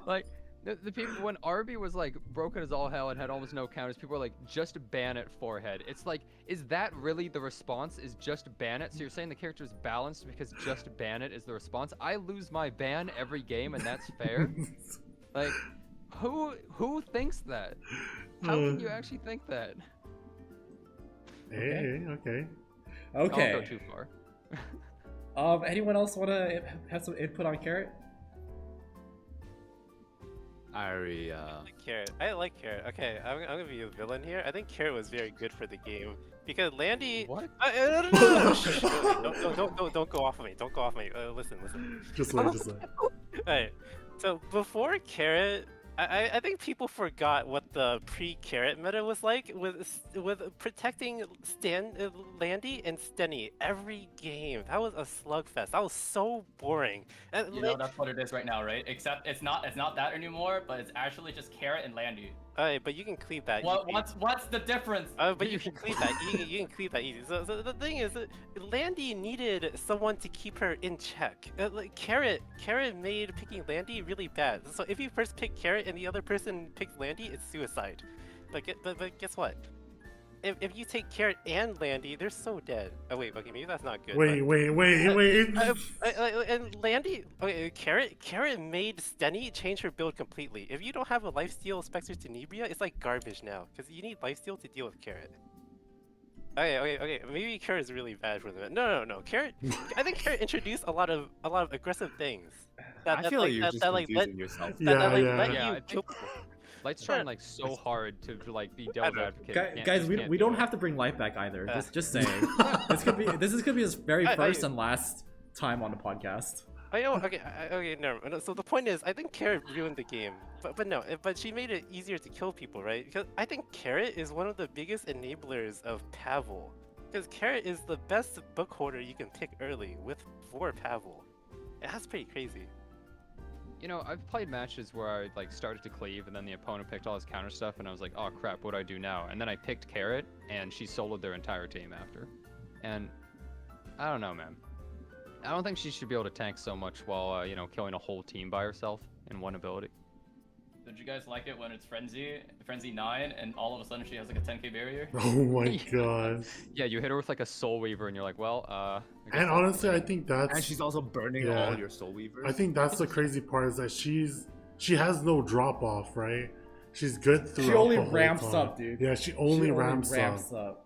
Like the people when Arby was like broken as all hell and had almost no counters, people were like, just ban it forehead. It's like, is that really the response? Is just ban it? So you're saying the character is balanced because just ban it is the response? I lose my ban every game and that's fair? Like, who thinks that? How can you actually think that? Hey, okay. Don't go Okay. too far. Anyone else want to have some input on Carrot? I already, Carrot. I like Carrot. Okay, I'm gonna be a villain here. I think Carrot was very good for the game because Landy. What? No. Shh, don't go off of me. Don't go off of me. Listen. Just like. Alright. So before Carrot, I think people forgot what the pre-carrot meta was like with protecting Landy and Stenny every game. That was a slugfest. That was so boring. And You know that's what it is right now, right? Except it's not that anymore, but it's actually just Carrot and Landy. but you can cleave that. What's the difference? But you can cleave that. You can cleave that easy. So the thing is, Landy needed someone to keep her in check. Like Carrot made picking Landy really bad. So if you first pick Carrot and the other person picks Landy, it's suicide. But guess what? If you take Carrot and Landy, they're so dead. Oh wait, okay, maybe that's not good. Wait. And Landy, okay, Carrot made Stenny change her build completely. If you don't have a lifesteal Spectre Tenebria, it's like garbage now, because you need lifesteal to deal with Carrot. Okay. Maybe Carrot is really bad for them. No. Carrot, I think Carrot introduced a lot of aggressive things. I feel like you're just confusing yourself. Let you I kill think Light's trying like so hard to like be devil's advocate. Guys, we don't have to bring Light back either. Just saying. This could be his very first and last time on the podcast. I know. Okay. No. So the point is, I think Carrot ruined the game, but she made it easier to kill people, right? Because I think Carrot is one of the biggest enablers of Pavel. Because Carrot is the best book holder you can pick early for Pavel. That's pretty crazy. You know, I've played matches where I like started to cleave and then the opponent picked all his counter stuff and I was like, oh crap, what do I do now? And then I picked Carrot and she soloed their entire team after. And I don't know, man. I don't think she should be able to tank so much while, you know, killing a whole team by herself in one ability. Did you guys like it when it's Frenzy 9, and all of a sudden she has like a 10k barrier? Oh my god. Yeah, you hit her with like a Soul Weaver and you're like, well, And honestly, I think that's... And she's also burning all your Soul Weavers. I think that's the crazy part, is that she has no drop off, right? She's good throughout. She only the whole ramps time. up, dude. Yeah, she only ramps up.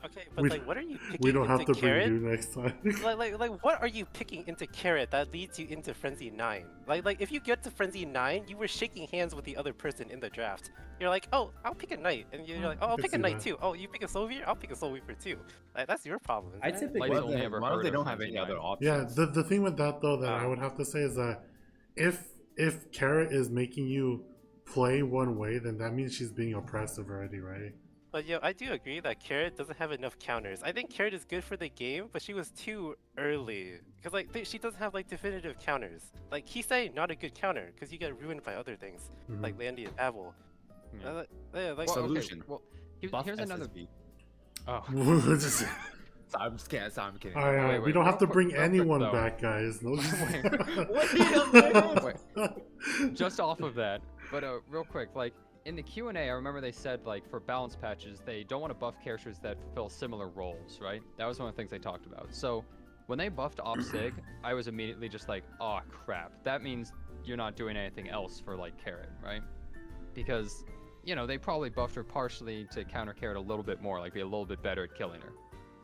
Okay, but like, what are you picking We don't have into to Carrot? bring you next time. like, what are you picking into Carrot that leads you into Frenzy 9? Like, if you get to Frenzy 9, you were shaking hands with the other person in the draft. You're like, oh, I'll pick a Knight, and you're like, oh, I'll pick a Knight too. Oh, you pick a Soul Weaver? I'll pick a Soul Weaver too. Like, that's your problem. I isn't it? typically Light's only ever Why heard they of don't have Frenzy any other 9. options? Yeah, the thing with that though that I would have to say is that if Carrot is making you play one way, then that means she's being oppressive already, right? But yo, I do agree that Carrot doesn't have enough counters. I think Carrot is good for the game, but she was too early. Because like she doesn't have like definitive counters. Like Kisei, not a good counter, because you get ruined by other things, like Landy and Pavel. Yeah. Like, Solution. Well, Buff here's another. SSB. Oh. Just- I'm just kidding. Alright, we wait, don't have to real bring quick, anyone though. back, guys. No. Wait, just off of that, but real quick, like in the Q&A, I remember they said like for balance patches, they don't want to buff characters that fulfill similar roles, right? That was one of the things they talked about. So when they buffed OpSig, I was immediately just like, oh crap, that means you're not doing anything else for like Carrot, right? Because, you know, they probably buffed her partially to counter Carrot a little bit more, like be a little bit better at killing her.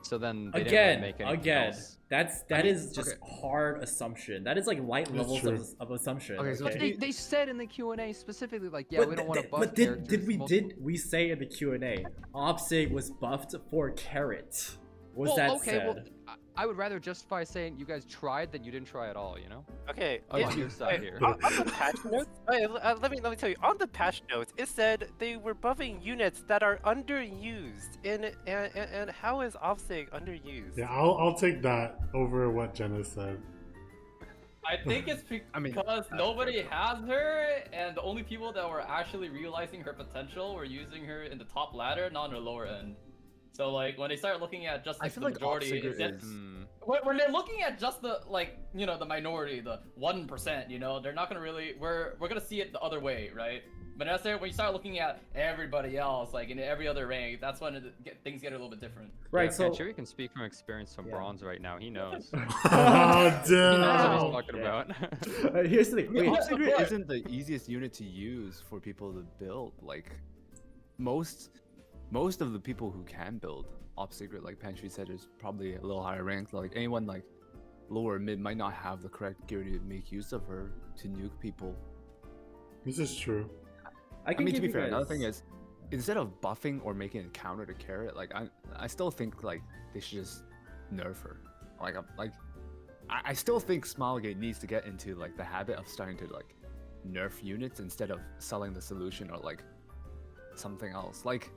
So then they didn't really make anything else. That is just hard assumption. That is like light levels true. of assumption. Okay, so They said in the Q&A specifically, like, yeah, we don't want to buff But characters. did we say in the Q&A, OpSig was buffed for Carrot? Was that said? Well, I would rather justify saying you guys tried than you didn't try at all, you know? okay, On your side here. on the patch notes, let me tell you. On the patch notes, it said they were buffing units that are underused. And how is OpSig underused? Yeah, I'll take that over what Jenna said. I think it's because nobody has her, and the only people that were actually realizing her potential were using her in the top ladder, not on the lower end. So like when they start looking at just like, I feel the like majority, OpSig is... when they're looking at just the the minority, the 1%, they're not gonna really we're gonna see it the other way, right? But that's when you start looking at everybody else, like in every other rank, that's when things get a little bit different. Right. Yeah, So Panshui can speak from experience from bronze right now. He knows. Oh He knows what he's damn! talking about. here's the thing. Wait, OpSig isn't the easiest unit to use for people to build. Like most of the people who can build OpSig, like Panshui said, is probably a little higher ranked. Like anyone like lower mid might not have the correct gear to make use of her to nuke people. This is true. I mean, to be fair, another thing is, instead of buffing or making a counter to Carrot, like I still think like they should just nerf her. I still think Smilegate needs to get into like the habit of starting to like nerf units instead of selling the solution or like something else. Like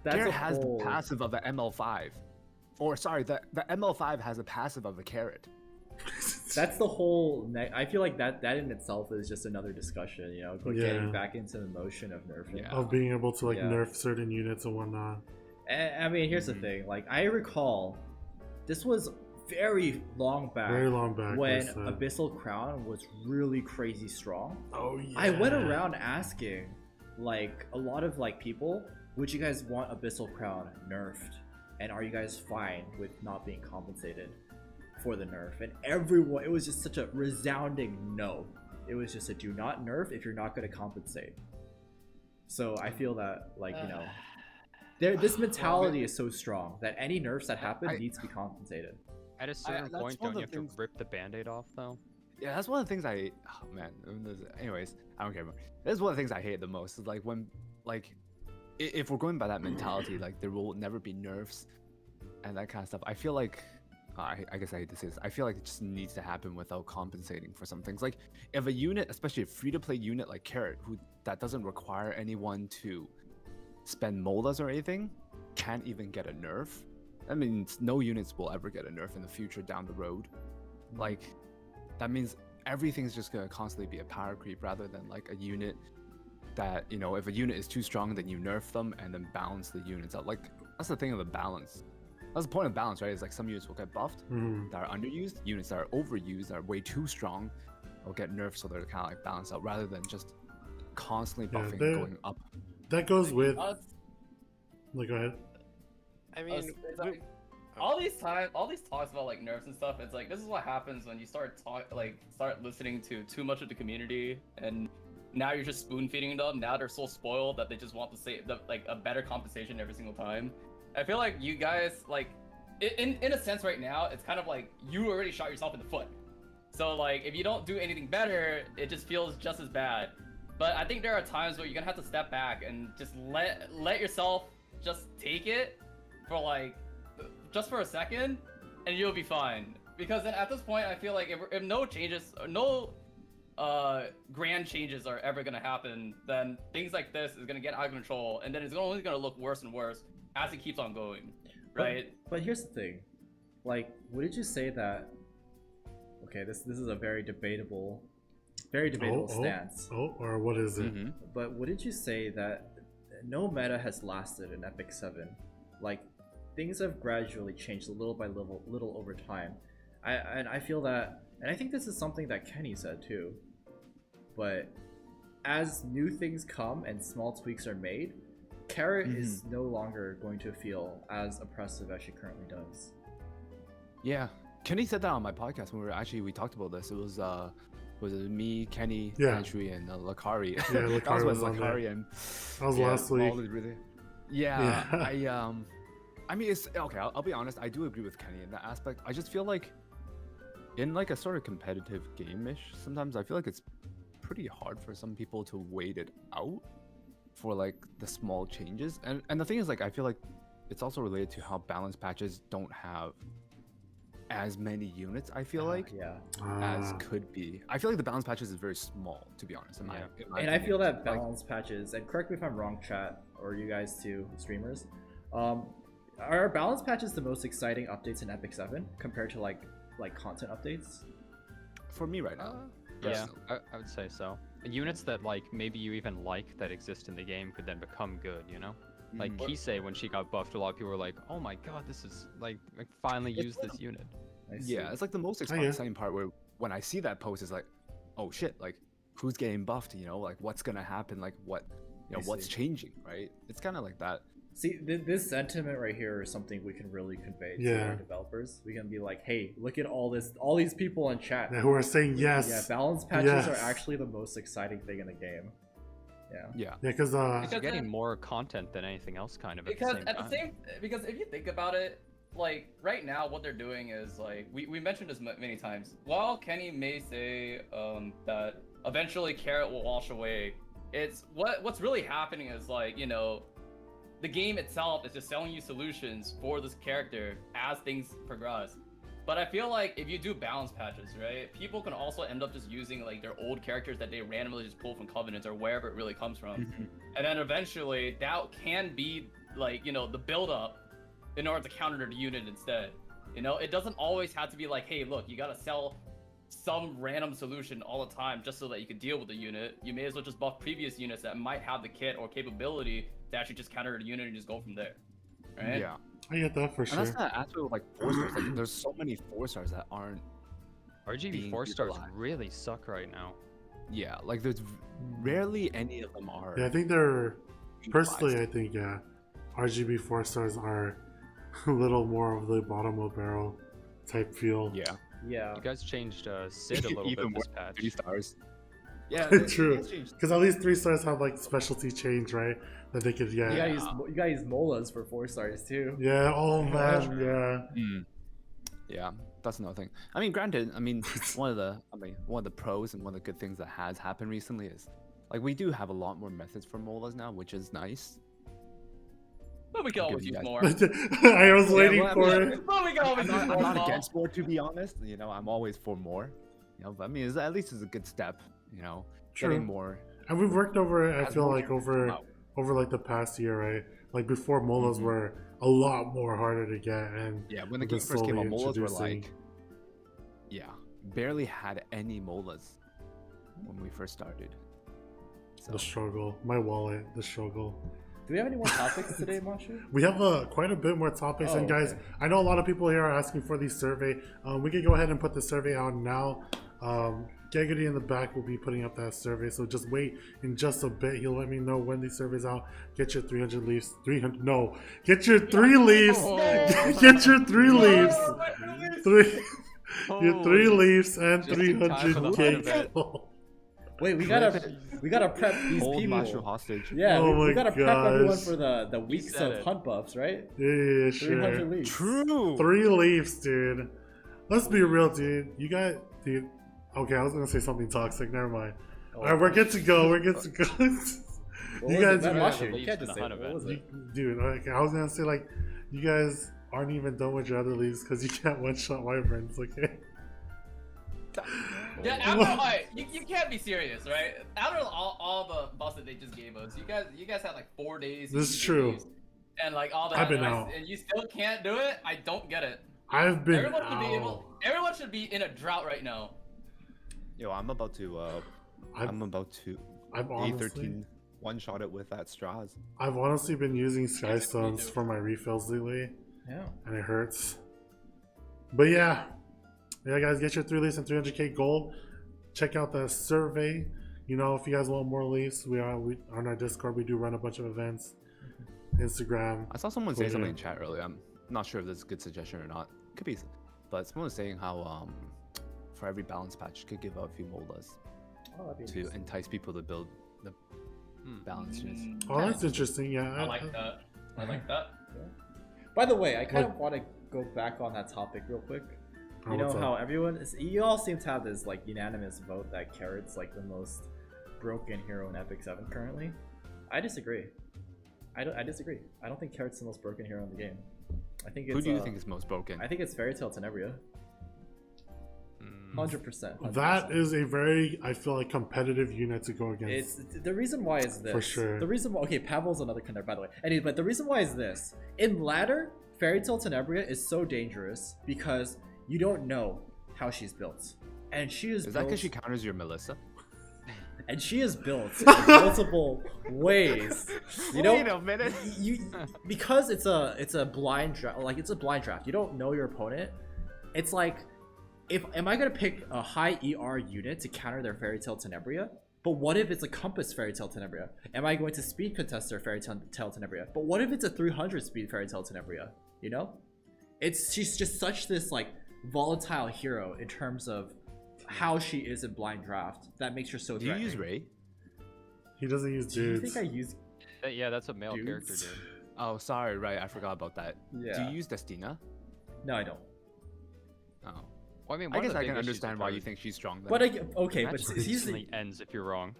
That's carrot a has whole... the passive of the ML5, or sorry, the ML5 has a passive of the carrot. That's the whole. I feel like that in itself is just another discussion. You know, getting back into the motion of nerfing. Yeah. Of being able to like Yeah. nerf certain units and whatnot. And, I mean, here's the thing. Like, I recall, this was very long back. Very long back. when that's, Abyssal Crown was really crazy strong. oh yeah. I went around asking, like, a lot of like people, would you guys want Abyssal Crown nerfed? And are you guys fine with not being compensated for the nerf? And everyone, it was just such a resounding no. It was just a do not nerf if you're not going to compensate. So I feel that, like, you know, this mentality is so strong that any nerfs that happen needs to be compensated. At a certain that's point, one don't you of have the to rip the band-aid off, though? Yeah, that's one of the things oh man. Anyways, I don't care more. That's one of the things I hate the most. Is like when, like, if we're going by that mentality, like there will never be nerfs and that kind of stuff. I feel like, I guess I hate to say this. I feel like it just needs to happen without compensating for some things. Like if a unit, especially a free-to-play unit like Carrot, that doesn't require anyone to spend molas or anything, can't even get a nerf. That means no units will ever get a nerf in the future down the road. Like, that means everything's just gonna constantly be a power creep rather than like a unit that, you know, if a unit is too strong, then you nerf them and then balance the units out. Like, that's the thing of the balance. That's the point of balance, right? Is like some units will get buffed that are underused, units that are overused, that are way too strong, will get nerfed so they're kind of like balanced out rather than just constantly buffing and going up. That goes with. Like, go ahead. I mean, It's like, all these talks about like nerfs and stuff, it's like this is what happens when you start listening to too much of the community, and now you're just spoon feeding them. Now they're so spoiled that they just want to say like a better compensation every single time. I feel like you guys, like, in a sense right now, it's kind of like you already shot yourself in the foot. So like if you don't do anything better, it just feels just as bad. But I think there are times where you're gonna have to step back and just let yourself just take it for like just for a second, and you'll be fine. Because then at this point, I feel like if no changes, no grand changes are ever gonna happen, then things like this is gonna get out of control, and then it's only gonna look worse and worse as it keeps on going, right? But here's the thing, like, wouldn't you say that? Okay, this is a very debatable stance. Or what is it? But wouldn't you say that no meta has lasted in Epic 7? Like, things have gradually changed little by little over time. I feel that, and I think this is something that Kenny said too. But as new things come and small tweaks are made, Carrot is no longer going to feel as oppressive as she currently does. Yeah, Kenny said that on my podcast when we talked about this. It was it me, Kenny, Panshui, and Lakari. Yeah, Lakari that was on there. Lakari and That was last week. Yeah, I mean, it's okay. I'll be honest. I do agree with Kenny in that aspect. I just feel like in like a sort of competitive game-ish, sometimes I feel like it's pretty hard for some people to wait it out for like the small changes. And the thing is, like, I feel like it's also related to how balance patches don't have as many units, I feel like, as could be. I feel like the balance patches is very small, to be honest. In my and I feel that balance patches, and correct me if I'm wrong, chat, or you guys too, streamers, are balance patches the most exciting updates in Epic 7 compared to like content updates? For me right now. Yeah, I would say so. Units that like maybe you even like that exist in the game could then become good, you know? Like Kisei, when she got buffed, a lot of people were like, "Oh my god, this is like I finally used this unit." Yeah, it's like the most exciting part where when I see that post, it's like, "Oh shit! Like, who's getting buffed? You know, like what's gonna happen? Like what, you know, what's changing? Right? It's kind of like that." See, this sentiment right here is something we can really convey to our developers. We can be like, "Hey, look at all these people in chat who are saying yes." Yeah, balance patches are actually the most exciting thing in the game. Yeah, because you're getting more content than anything else, kind of. Because because if you think about it, like right now, what they're doing is like we mentioned this many times. While Kenny may say that eventually Carrot will wash away, it's what's really happening is like, you know, the game itself is just selling you solutions for this character as things progress. But I feel like if you do balance patches, right, people can also end up just using like their old characters that they randomly just pull from Covenants or wherever it really comes from. And then eventually that can be like, you know, the build up in order to counter the unit instead. You know, it doesn't always have to be like, hey, look, you gotta sell some random solution all the time just so that you can deal with the unit. You may as well just buff previous units that might have the kit or capability to actually just counter the unit and just go from there. Right? Yeah. I get that for And sure. that's not actually like 4-stars. Like, there's so many 4-stars that aren't. RGB being 4-stars utilized. really suck right now. Yeah, like there's rarely any of them are. Yeah, I think they're personally. utilized. I think RGB 4-stars are a little more of the bottom of barrel type feel. Yeah. Yeah. You guys changed Sid a little bit Even this more patch. 3-stars. Yeah, True. it's changed. Because at least 3-stars have like specialty change, right? That they could You get. gotta use molas for 4-stars too. Yeah. Oh man. Yeah. Yeah, that's another thing. I mean, granted, one of the pros and one of the good things that has happened recently is, like, we do have a lot more methods for molas now, which is nice. But we can always you use guys- more. I was waiting well, I for mean- it. But we can always use I'm more. not Paul. against more, to be honest. You know, I'm always for more. You know, but I mean, at least it's a good step. You know, True. getting more. And we've worked over it. I As feel more like characters over come out. over like the past year, right? Like before, molas Mhm. were a lot more harder to get, and Yeah, when the we've game been first came out, slowly molas were introducing- like, yeah, barely had any molas when we first started. So, the struggle. My wallet, the struggle. Do we have any more topics today, Mashuu? We have quite a bit more topics, Oh, and guys, okay. I know a lot of people here are asking for the survey. We could go ahead and put the survey out now. Gaggity in the back will be putting up that survey, so just wait in just a bit. He'll let me know when the survey's out. Get your 300 leaves. 300? No, get your 3 leaves. Get your 3 leaves. Three. Your 3 leaves and Just in time for the 300 hunt cake. Oh Wait, we gotta prep these hold Mashuu people. hostage. Yeah, Oh we my gotta prep everyone gosh. for the weeks said of it. hunt buffs, right? yeah, 300 sure. leaves. True. 3 leaves, dude. Let's be real, dude. You got, dude. Okay, I was gonna say something toxic. Never mind. Oh, All right, we're good to go. We're good to go. what you was guys, it? man, Mashuu, the you leaves can't in just the say hunt what was you, it? dude. Okay, I was gonna say like, you guys aren't even done with your other leaves because you can't one-shot wyverns. Okay. Yeah, after alright, you can't be serious, right? After all the buffs that they just gave us, you guys had like 4 days. to This use is your true. leaves, and like all that, I've been and out. and you still can't do it. I don't get it. I've been Everyone should be out. able. Everyone should be in a drought right now. Yo, I'm about to. I'm about to. I've honestly, A13 one-shot it with that straws. I've honestly been using sky me stones too. for my refills lately, Yeah. and it hurts. But yeah, guys, get your 3 leaves and 300k gold. Check out the survey. You know, if you guys want more leaves, we on our Discord. We do run a bunch of events. Instagram. I saw someone say Twitter. something in chat earlier. I'm not sure if this is a good suggestion or not. Could be, but someone was saying how for every balance patch, you could give out a few molas Oh, that'd be to interesting. entice people to build the balance units. Oh, that's interesting. Yeah, I like that. I like that. By the way, I kind What- of want to go back on that topic real quick. Oh, You know what's up? how everyone is, you all seem to have this like unanimous vote that Carrot's like the most broken hero in Epic 7 currently. I disagree. I disagree. I don't think Carrot's the most broken hero in the game. I think it's Who do you think is most broken? I think it's Fairy Tail Tenebria. Mm. 100%. That is a very, I feel like, competitive unit to go against. It's the reason why is this. For sure. The reason why, okay, Pavel's another contender, by the way. Anyway, but the reason why is this. In ladder, Fairy Tail Tenebria is so dangerous because you don't know how she's built. And she is Is that built, because she counters your Melissa? and she is built in multiple ways. You know, Wait a minute. you because it's a blind draft, like it's a blind draft. You don't know your opponent. It's like, am I gonna pick a high ER unit to counter their Fairy Tail Tenebria? But what if it's a Compass Fairy Tail Tenebria? Am I going to speed contest their Fairy Tail Tenebria? But what if it's a 300 speed Fairy Tail Tenebria? You know, she's just such this like volatile hero in terms of how she is in blind draft that makes her so Do you threatening. use Ray? He doesn't use Do you dudes. think I use? Yeah, that's a male character, Dudes. dude. Oh, sorry, right. I forgot about that. Yeah. Do you use Destina? No, I don't. Oh. Well, I mean, I one guess of the I big can issues understand with why her you think she's strong. Then. But okay, match but here's the, instantly ends if you're wrong.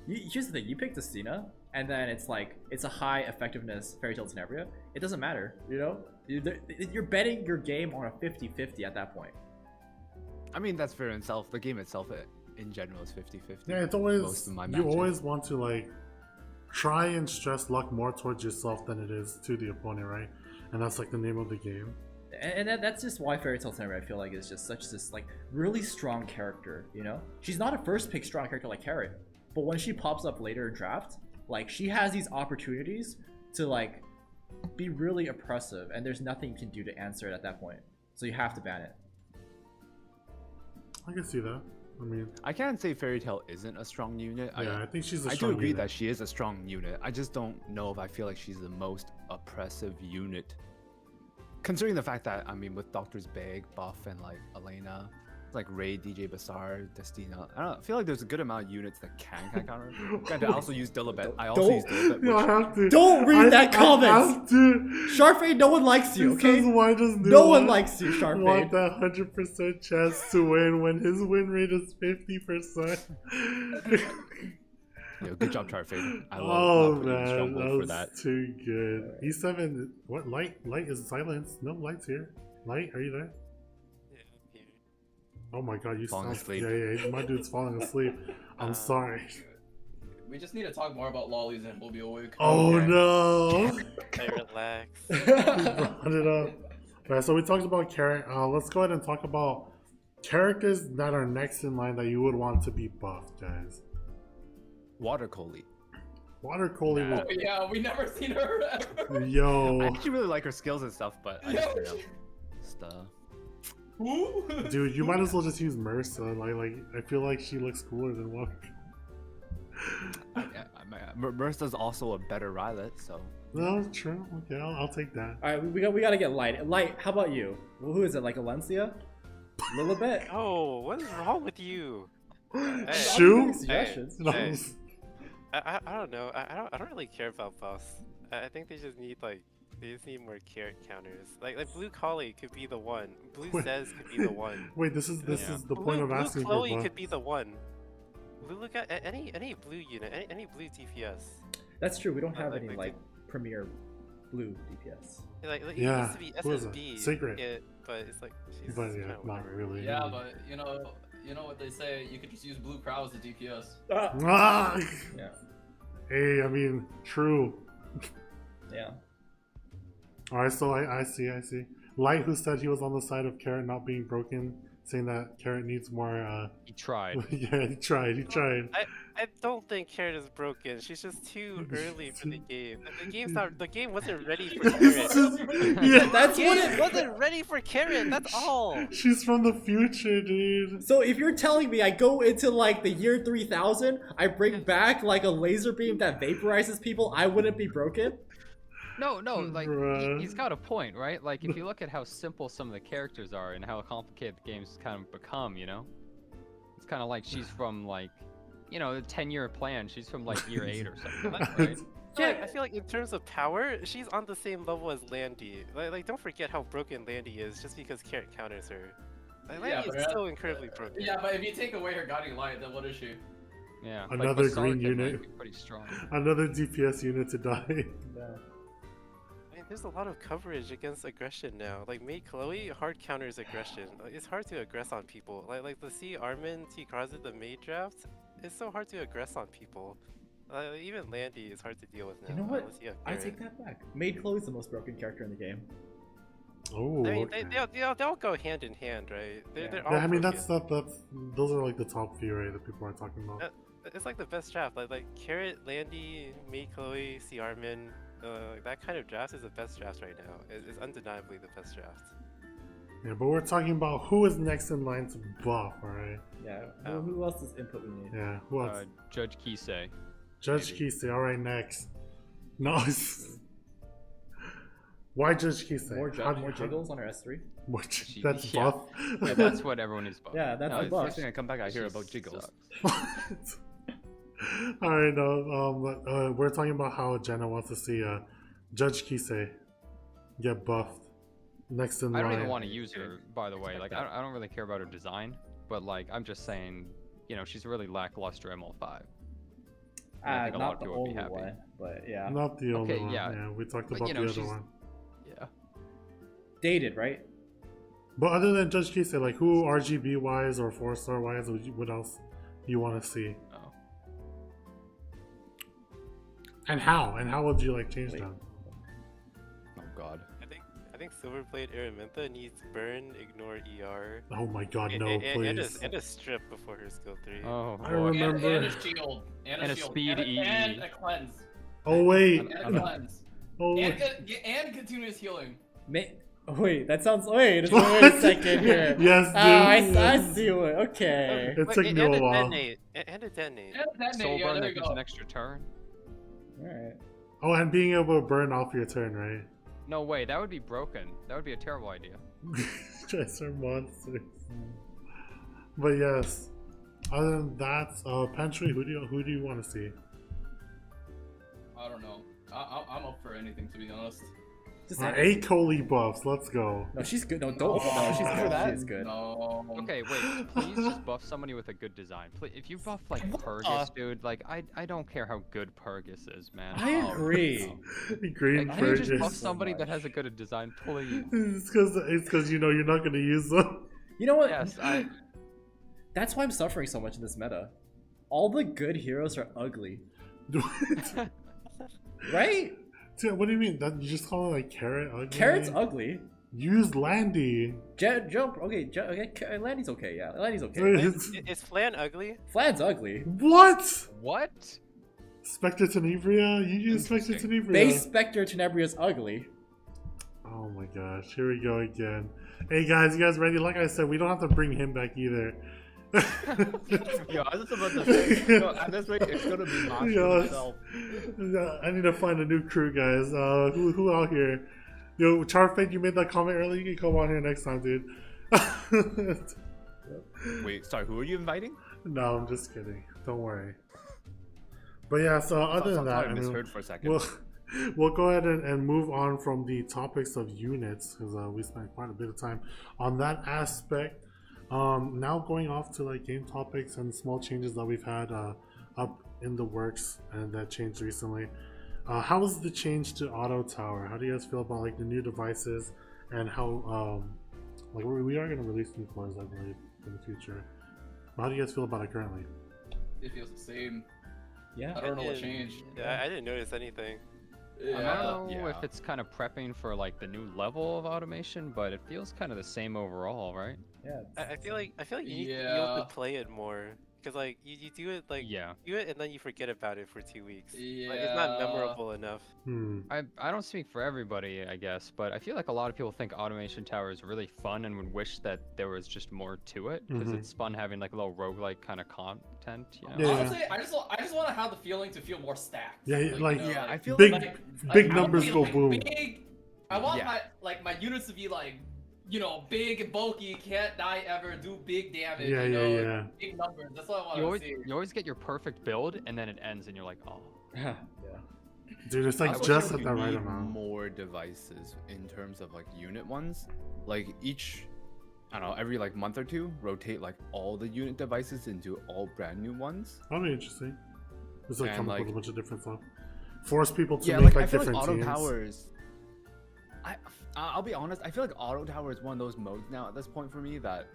here's the thing. You picked Destina. and then it's like it's a high effectiveness Fairy Tail Tenebria, it doesn't matter, you know? You're betting your game on a 50-50 at that point. I mean, that's fair in itself. The game itself, in general, is 50-50. Yeah, it's always Most of my you matches. always want to like try and stress luck more towards yourself than it is to the opponent, right? And that's like the name of the game. And that's just why Fairy Tail Tenebria I feel like is just such this like really strong character, you know? She's not a first pick strong character like Carrot, but when she pops up later in draft, like she has these opportunities to like be really oppressive, and there's nothing you can do to answer it at that point. So you have to ban it. I can see that. I mean, I can't say Fairy Tail isn't a strong unit. yeah, I think she's a I do strong agree unit. that she is a strong unit. I just don't know if I feel like she's the most oppressive unit. Considering the fact that, I mean, with Doctor's Bag, Buff, and like Elena, it's like Ray, DJ Bassar, Destina. I don't know, I feel like there's a good amount of units that can counter. Granted, I also use Dilibet. I also use Dilibet. Yeah, I Which, have to. Don't read that comment! have to. Sharpay, no one likes you, It says, okay? why does No one want likes you, Sharpay. that 100% chance to win when his win rate is 50%? yo, good job, Charfade. I love Oh not putting in strong man, bull that for was that. too good. E7, what light? Light is silence. No lights here. Light, are you there? Yeah, here. Oh my god, you Falling sound asleep. Yeah, my dude's falling asleep. I'm sorry. We just need to talk more about lollies and we'll be awake. Oh Okay. no! I relax. He brought it up. Alright, so we talked about Carrot. Let's go ahead and talk about characters that are next in line that you would want to be buffed, guys. Water Coley. Water Coley Oh, yeah, we never seen her ever. will. I Yo, actually really like her skills and stuff, but I just, you know, stuff. Who? dude, you might as well just use Mersa. Like I feel like she looks cooler than Water. Mercer's also a better Rylet, so. No, true. Okay, I'll take that. Alright, we gotta get Light. Light, how about you? Well, who is it, like Alencia? Lilibet? Oh, what is wrong with you? Hey, Shoe? Suggestions. No. Hey. I don't know. I don't really care about buffs. I think they just need more carrot counters. Like Blue Collie could be the one. Blue Wait. Says could be the one. Wait, this is Yeah. the point of asking Blue for Chloe buffs. could be the one. Blue look at any blue unit, any blue DPS. That's true, we don't have Like, any, like, like, premier blue DPS. Like it Yeah, used to be who is it? SSB. Secret. Yeah, but it's like she's But kinda yeah, not whatever. really. Yeah, but you know what they say. You could just use blue crow as a DPS. Ah! Yeah. Hey, I mean, true. Yeah. Alright, so I see. Light, who said he was on the side of Carrot not being broken, saying that Carrot needs more, He tried. yeah, he tried. I don't think Carrot is broken. She's just too early for the game. The game wasn't ready for It's Carrot. just- yeah, That's The what game it. wasn't ready for Carrot. That's all. she's from the future, dude. So if you're telling me I go into like the year 3000, I bring back like a laser beam that vaporizes people, I wouldn't be broken? No, like Bruh. he's got a point, right? Like if you look at how simple some of the characters are and how complicated the games kind of become, you know, it's kind of like she's from like, you know, the 10-year plan. She's from like year 8 or something, right? I feel like in terms of power, she's on the same level as Landy. Like don't forget how broken Landy is just because Carrot counters her. Like, Yeah, Landy but is so incredibly broken. Yeah, but if you take away her guiding light, then what is she? Yeah. Another Bassara green can, unit. like, be pretty strong. Another DPS unit to die. I mean, there's a lot of coverage against aggression now. Like May Chloe hard counters aggression. Like, it's hard to aggress on people. Like the C Armin T Kaza the May draft. It's so hard to aggress on people. Even Landy is hard to deal with now. You know what? unless you have I Carrot. take that back. Maid Chloe's the most broken character in the game. Oh, I mean, okay. they all go hand in hand, right? They're all Yeah, I mean broken. that's those are like the top few, right? That people are talking about. It's like the best draft. Like Carrot, Landy, May Chloe, C Armin. That kind of draft is the best draft right now. It's undeniably the best draft. Yeah, but we're talking about who is next in line to buff, alright? Yeah. Oh. Who else's input we need? Yeah, who else? Judge Kisei. Judge maybe. Kisei, alright, next. No. Why Judge Kisei? More jiggles on her S3? That's Yeah. buff. Yeah, that's what everyone is about. Yeah, that's No, the it's- buff. First thing I come back, I hear she about jiggles. sucks. Alright, no, we're talking about how Jenna wants to see Judge Kisei get buffed next in I line. don't even want to use her, by the way. Like, I don't really care about her design, but like, I'm just saying, you know, she's really lackluster ML5. And I think a lot Not of the people would be only happy. one, but yeah. Not the only Okay, one. yeah. Yeah, we talked But, about you the know, other she's- one. Yeah. Dated, right? But other than Judge Casey, like who RGB wise or 4-star wise, what else do you want to see? Oh. And how? And how would you like change Wait. them? Oh god. I think Silverblade Araminta needs burn, ignore ER. Oh my god, no, and please. a strip before her skill 3. Oh, I boy. remember- And a shield. And a shield. speed and, EE. and a cleanse. Oh wait. And a cleanse. Oh And, wait. and continuous healing. Wait, that sounds. Wait a second here. Yes, dude. I see what. Okay. It took me a while. Detonate. And a detonate. And that Soul yeah, burn there that you gives go. an extra turn. Alright. Oh, and being able to burn off your turn, right? No way, that would be broken. That would be a terrible idea. Dresser monsters. But yes. Other than that, Panshui, who do you want to see? I don't know. I'm up for anything, to be honest. Just 8 Coley buffs, let's go. No, she's good. No, don't. No, she's For good. that? She's good. No. Okay, wait. Please just buff somebody with a good design. Please, if you buff like Purgus, dude, like I don't care how good Purgus is, man. I agree. Green Like, can you just buff Burgess. somebody that has a good design, please? It's because you know you're not gonna use them. You know what? Yes, That's why I'm suffering so much in this meta. All the good heroes are ugly, right? Dude, what do you mean? That you just call it like carrot ugly? Carrot's ugly. Use Landy. Jump. Okay, Landy's okay. Yeah, Landy's okay. Is Flan ugly? Flan's ugly. What? what? Spectre Tenebria? You use Spectre Tenebria. Base Spectre Tenebria's ugly. Oh my gosh, here we go again. Hey guys, you guys ready? Like I said, we don't have to bring him back either. Yo, I was just about to say, yo, at this rate, it's gonna be Mashuu Yo, himself. I need to find a new crew, guys. Who out here? Yo, Charfade, you made that comment earlier. You can come on here next time, dude. Wait, sorry, who are you inviting? No, I'm just kidding. Don't worry. But yeah, so other than that, I I mean, misheard for a second. we'll go ahead and move on from the topics of units because we spent quite a bit of time on that aspect. Now going off to like game topics and small changes that we've had up in the works and that changed recently. How was the change to Auto Tower? How do you guys feel about like the new devices and how like we are going to release new cores, I believe, in the future. But how do you guys feel about it currently? It feels the same. Yeah. I don't know what changed. I didn't notice anything. I don't know Yeah. if it's kind of prepping for like the new level of automation, but it feels kind of the same overall, right? Yeah. I feel like you need to be able to play it more because like you do it like Yeah. do it and then you forget about it for 2 weeks. Yeah. Like, it's not memorable enough. I don't speak for everybody, I guess, but I feel like a lot of people think Automation Tower is really fun and would wish that there was just more to it because it's fun having like a little roguelike kind of content, you know? Yeah. Honestly, I just want to have the feeling to feel more stacked. Yeah, like, you know, yeah, I feel big like big I numbers want go like, boom. Big, I want Yeah. my units to be like, you know, big and bulky, can't die ever, do big damage. Yeah, you know, yeah. Big numbers. That's what I You want to always, see. you always get your perfect build and then it ends and you're like, oh. Yeah. Dude, it's I like would just say at you that right need amount. more devices in terms of like unit ones. Like each, I don't know, every like month or two, rotate like all the unit devices into all brand new ones. That'd be interesting. Just like And, come up like- with a bunch of different stuff. Force people to Yeah, make like I like feel like different auto teams. towers. I'll be honest. I feel like auto tower is one of those modes now at this point for me that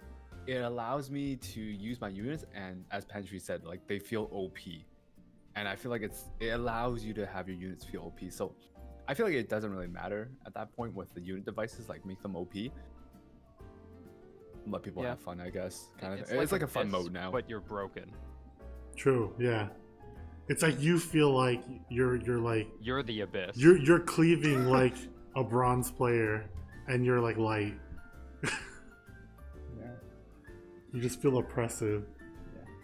it allows me to use my units, and as Panshui said, like they feel OP, and I feel like it allows you to have your units feel OP. So I feel like it doesn't really matter at that point with the unit devices, like make them OP. Let people Yeah. have fun, I guess. Kind of. It's It's like a fun Abyss, mode now. But you're broken. True, yeah. It's like you feel like you're like You're the Abyss. you're cleaving like a bronze player and you're like light. Yeah. You just feel oppressive.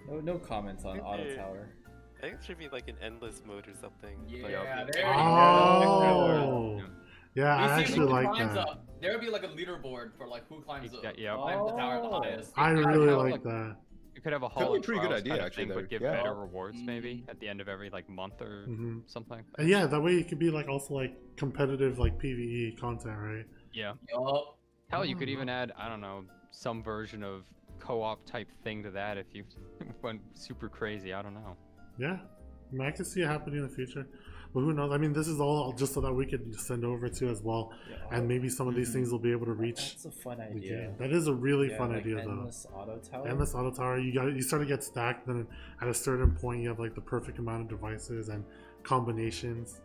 No comments on Auto Yeah. Tower. I think it should be like an endless mode or something. Yeah, Like, there you go. Oh, yeah, I You see actually who like climbs that. up. There would be like a leaderboard for like who climbs up. Yeah. Climbs the tower the Oh. highest. I could really have, like like, that. You could have a Could be Hall a of pretty good Trials idea, kind of actually, thing, though. but give Yeah. better rewards maybe at the end of every like month or hmm something. And yeah, that way it could be like also like competitive like PvE content, right? Yeah. Yup. Hell, you could even add, I don't know, some version of co-op type thing to that if you went super crazy. I don't know. Yeah, I mean, I can see it happening in the future, but who knows? I mean, this is all just so that we could send over to as well, and maybe some of these things will be able to reach. That's a fun the idea. game. That is a really Yeah, fun like idea, though. endless auto tower. Endless auto tower. You start to get stacked. Then at a certain point, you have like the perfect amount of devices and combinations.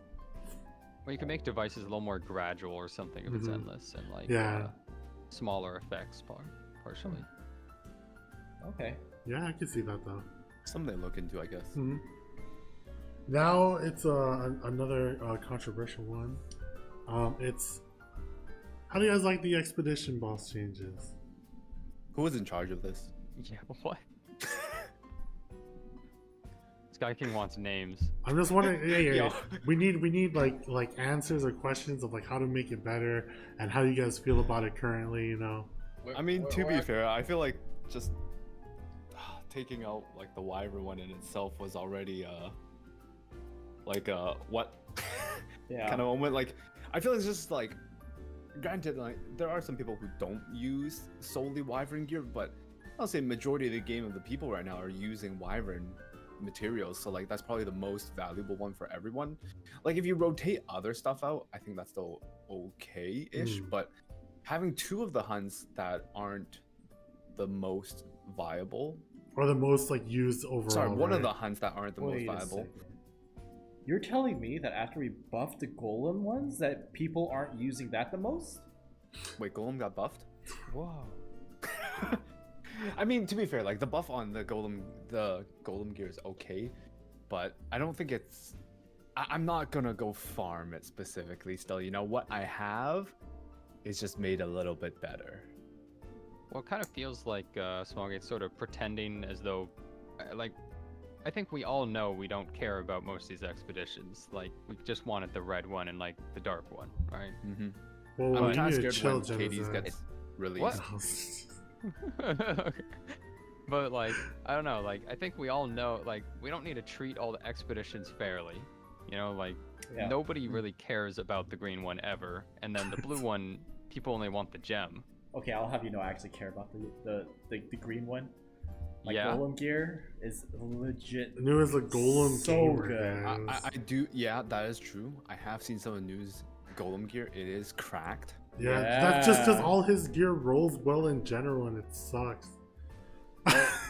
Well, you can make devices a little more gradual or something if it's endless and like smaller effects partially. Okay. Yeah, I can see that though. Something to look into, I guess. Now it's another controversial one. It's how do you guys like the expedition boss changes? Who was in charge of this? Yeah, what? XSkyKing wants names. I'm just wondering. Yo. Yeah. We need like answers or questions of like how to make it better and how you guys feel about it currently. You know. I mean, to be fair, I feel like just taking out like the Wyvern one in itself was already what kind of moment. Like, I feel it's just like, granted, like there are some people who don't use solely Wyvern gear, but I'll say majority of the game of the people right now are using Wyvern materials, so like that's probably the most valuable one for everyone. Like if you rotate other stuff out, I think that's still okay-ish, but having two of the hunts that aren't the most viable, or the most like used overall. sorry, one of right? the hunts that aren't the most viable. You're telling me that after we buffed the golem ones, that people aren't using that the most? Wait, Golem got buffed? Whoa. I mean, to be fair, like the buff on the golem gear is okay, but I don't think it's. I'm not gonna go farm it specifically. Still, you know what I have is just made a little bit better. Well, it kind of feels like Smallgate's sort of pretending as though, like, I think we all know we don't care about most of these expeditions. Like, we just wanted the red one and like the dark one, right? Well, I'm you kind need of to scared chill, when Katie's Jenazad. gets released. What? Okay. But like, I don't know, like I think we all know, like, we don't need to treat all the expeditions fairly, you know, like nobody really cares about the green one ever, and then the blue one, people only want the gem. Okay, I'll have you know I actually care about the green one. Like Yeah. golem gear is legit. Nue is a golem So gamer, good. guys. I do, yeah, that is true. I have seen some of Nue's golem gear. It is cracked. Yeah, that's just because Yeah. all his gear rolls well in general, and it sucks.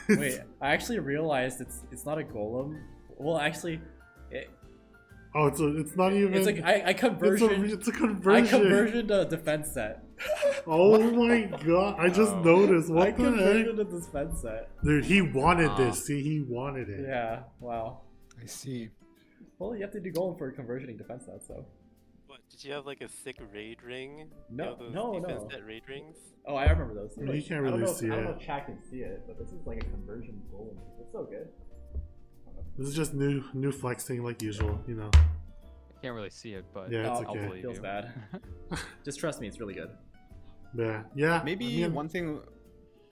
Wait, I actually realized it's not a golem. Well, actually, it's not even. it's like I conversion. It's a conversion. I conversioned a defense set. Oh my god! I just noticed. I What the heck, converted a defense set. dude? He wanted this. See, he wanted it. Yeah. Wow. I see. Well, you have to do golem for conversioning defense sets, though. What, did you have like a sick raid ring? No, those no, defense no. set raid rings? Oh, I remember those. You can't I don't really know see I don't know it. if chat can see it, but this is like a conversion golem. It's so good. This is just new flexing like usual, you know. I can't really see it, but Yeah, it's Oh, okay. I'll believe feels you. bad. Just trust me, it's really good. Yeah. Maybe I mean, one thing.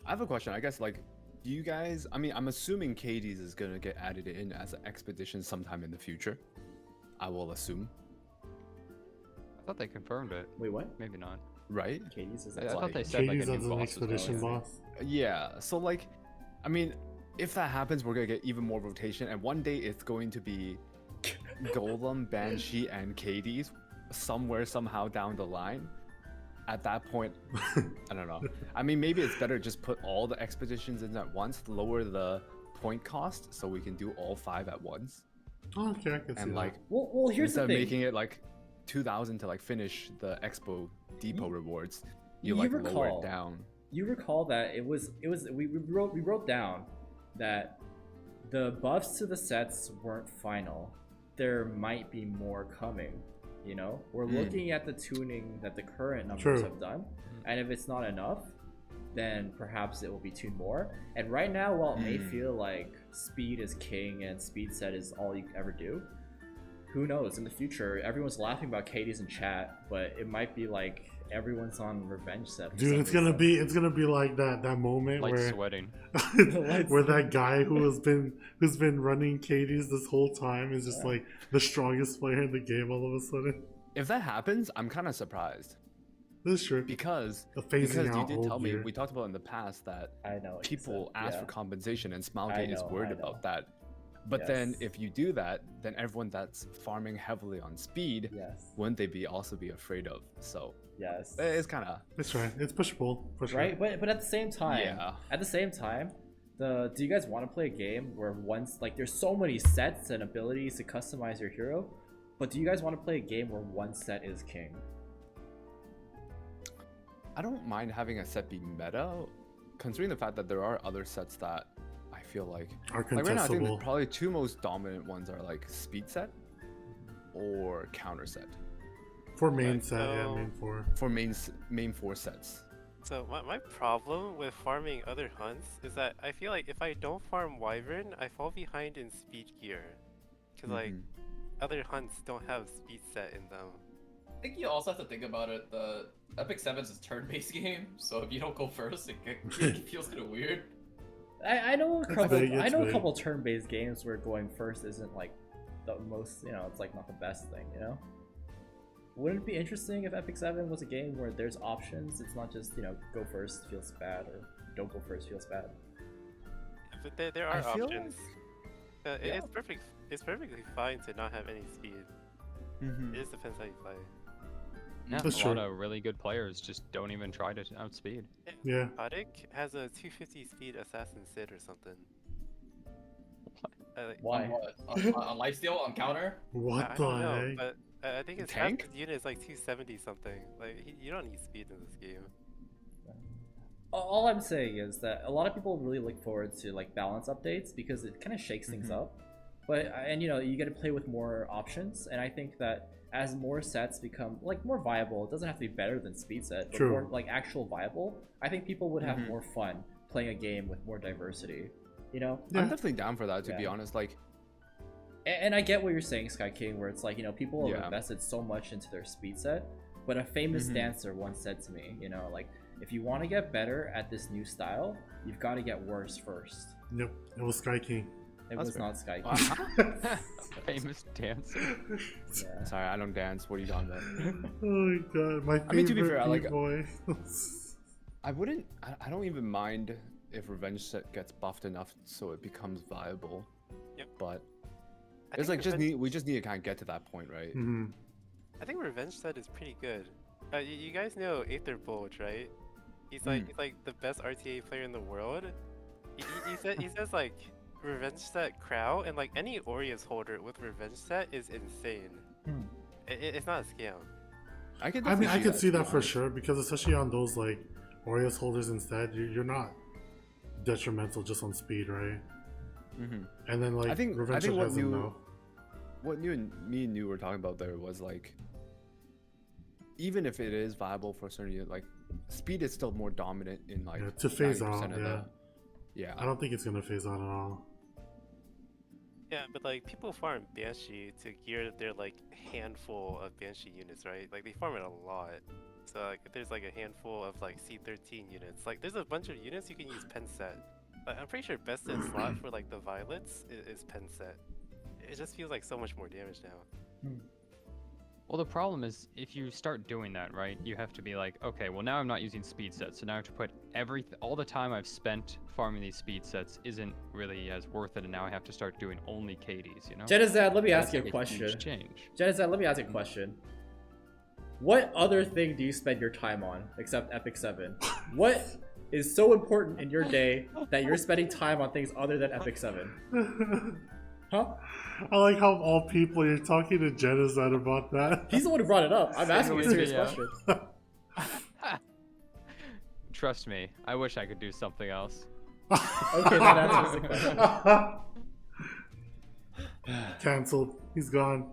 I have a question. I guess like, do you guys? I mean, I'm assuming Katie's is gonna get added in as an expedition sometime in the future. I will assume. I thought they confirmed it. Wait, what? Maybe not. Right? Katie's is I thought they said Katie's like a as new an boss as well, expedition yeah. boss. Yeah. So like, I mean, if that happens, we're gonna get even more rotation, and one day it's going to be Golem, Banshee, and Katie's somewhere somehow down the line. At that point, I don't know. I mean, maybe it's better just put all the expeditions in at once, lower the point cost, so we can do all 5 at once. Oh, okay, I can see And that. like, Well, here's instead the of thing. making it like 2,000 to like finish the Expo Depot rewards, you you like lower recall- it down. You recall that we wrote down that the buffs to the sets weren't final. There might be more coming. You know, we're looking at the tuning that the current numbers True. have done, and if it's not enough, then perhaps it will be tuned more. And right now, while it may feel like speed is king and speed set is all you ever do, who knows? In the future, everyone's laughing about Katie's in chat, but it might be like everyone's on revenge set. for Dude, some it's gonna reason. be like that moment Like where sweating. where that guy who's been running Katie's this whole time is just like the strongest player in the game all of a sudden. If that happens, I'm kind of surprised This is true. because The phasing you out did old tell me, gear. we talked about in the past that I know. what you people said, ask yeah. for compensation, and I Smilegate is know, worried I know. about that. But then Yes. if you do that, then everyone that's farming heavily on speed, Yes. wouldn't they also be afraid of? So Yes. it's kind of It's right. It's push-pull. For sure. Right, but at the same time, Yeah. do you guys want to play a game where once like there's so many sets and abilities to customize your hero, but do you guys want to play a game where one set is king? I don't mind having a set be meta, considering the fact that there are other sets that I feel like Are right now I think the contestable. probably two most dominant ones are like speed set or counter set For main Right, set, yeah, so- main 4. for main 4 sets. So my problem with farming other hunts is that I feel like if I don't farm Wyvern, I fall behind in speed gear. Cause like Mhm. other hunts don't have speed set in them. I think you also have to think about it. The Epic 7's is a turn-based game, so if you don't go first, it feels kind of weird. I know a It's couple. big, I it's know a big. couple turn-based games where going first isn't like the most. It's like not the best thing. Wouldn't it be interesting if Epic 7 was a game where there's options? It's not just go first feels bad or don't go first feels bad. But there I are feel options. Yeah. It's perfect. It's perfectly fine to not have any speed. Mhm. It just depends how you play. Yeah, That's a lot true. of really good players just don't even try to outspeed. Yeah. Kotick has a 250 speed assassin Sid or something. Why? On what? On lifesteal? On counter? What I the don't know, heck? but I think his Tank? fastest unit is like 270 something. Like you don't need speed in this game. All I'm saying is that a lot of people really look forward to like balance updates because it kind of shakes things Mhm. up. And you get to play with more options, and I think that as more sets become like more viable, it doesn't have to be better than speed set, but True. more like actual viable. I think people would have Mhm. more fun playing a game with more diversity. Yeah. I'm definitely down for that, to be Yeah. honest. Like, And I get what you're saying, SkyKing, where it's like people have Yeah. invested so much into their speed set. But a famous Mhm. dancer once said to me, like if you want to get better at this new style, you've got to get worse first. Nope. It was SkyKing. It That's was fair. not SkyKing. Famous dancer. Yeah. sorry, I don't dance. What are you talking about? Oh my god, my favorite I mean, to be fair, I like- boy. I wouldn't. I don't even mind if revenge set gets buffed enough so it becomes viable. Yep. But I it's think like Revenge- we just need to kind of get to that point, right? Mhm. I think Revenge set is pretty good. You guys know Aether Bulge, right? He's Mm. like the best RTA player in the world. He says like Revenge set Crow and like any Aureus holder with Revenge set is insane. Hmm. It's not a scam. I can. I mean, I definitely can see to be that for honest. sure because especially on those like Aureus holders instead, you're not detrimental just on speed, right? Mhm. And then like I think Revenge what has them you now. what me and you were talking about there was like, even if it is viable for a certain unit, like speed is still more dominant in like Yeah, to phase 90% out, of yeah. yeah. I don't think it's gonna phase out at all. Yeah, but like people farm Banshee to gear their like handful of Banshee units, right? Like they farm it a lot. So like if there's like a handful of like C13 units, like there's a bunch of units you can use pen set. Like, I'm pretty sure best in slot for like the violets is pen set. It just feels like so much more damage now. Well, the problem is if you start doing that, right, you have to be like, okay, well now I'm not using speed sets, so now I have to put all the time I've spent farming these speed sets isn't really as worth it, and now I have to start doing only KDs, you know? Jenazad, let me That's ask you a like question. huge change. Jenazad, let me ask you a question. What other thing do you spend your time on except Epic 7? What is so important in your day that you're spending time on things other than Epic 7? Huh? I like how of all people you're talking to Jenazad about that. He's the one who brought it up. I'm asking a serious Yeah. question. Trust me, I wish I could do something else. Okay, that answers the question. Cancelled. He's gone.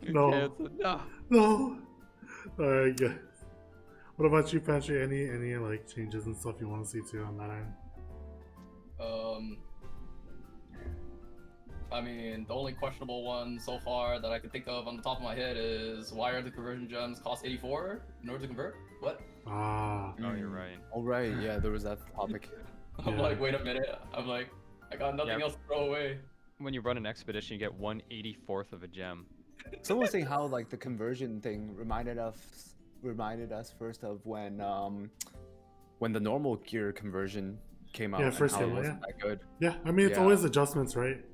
No. Cancel- no. No. Alright, good. What about you, Panshui? Any like changes and stuff you want to see too on that end? I mean, the only questionable one so far that I can think of on the top of my head is why are the conversion gems cost 84 in order to convert? What? Ah. Oh, you're right. All right, yeah, there was that topic. I'm Yeah. like, wait a minute. I'm like, I got nothing Yeah. else to throw away. When you run an expedition, you get 1/84th of a gem. Someone was saying how like the conversion thing reminded us first of when the normal gear conversion came out. Yeah, and first how it came out, wasn't that good. Yeah, I mean it's Yeah. always adjustments, right?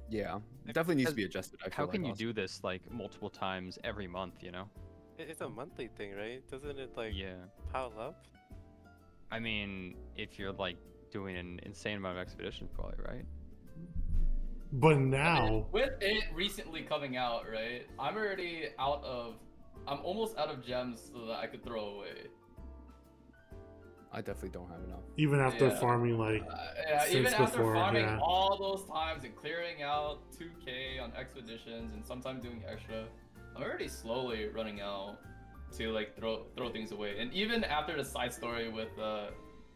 Yeah, it definitely needs to be adjusted. I feel How like can you also. do this like multiple times every month? You know? It's a monthly thing, right? Doesn't it like Yeah. pile up? I mean, if you're like doing an insane amount of expeditions, probably, right? But I mean, now, with it recently coming out, right? I'm almost out of gems so that I could throw away. I definitely don't have enough. even after Yeah. farming like Yeah, since even after before, farming yeah. all those times and clearing out 2k on expeditions and sometimes doing extra, I'm already slowly running out to like throw things away. And even after the side story with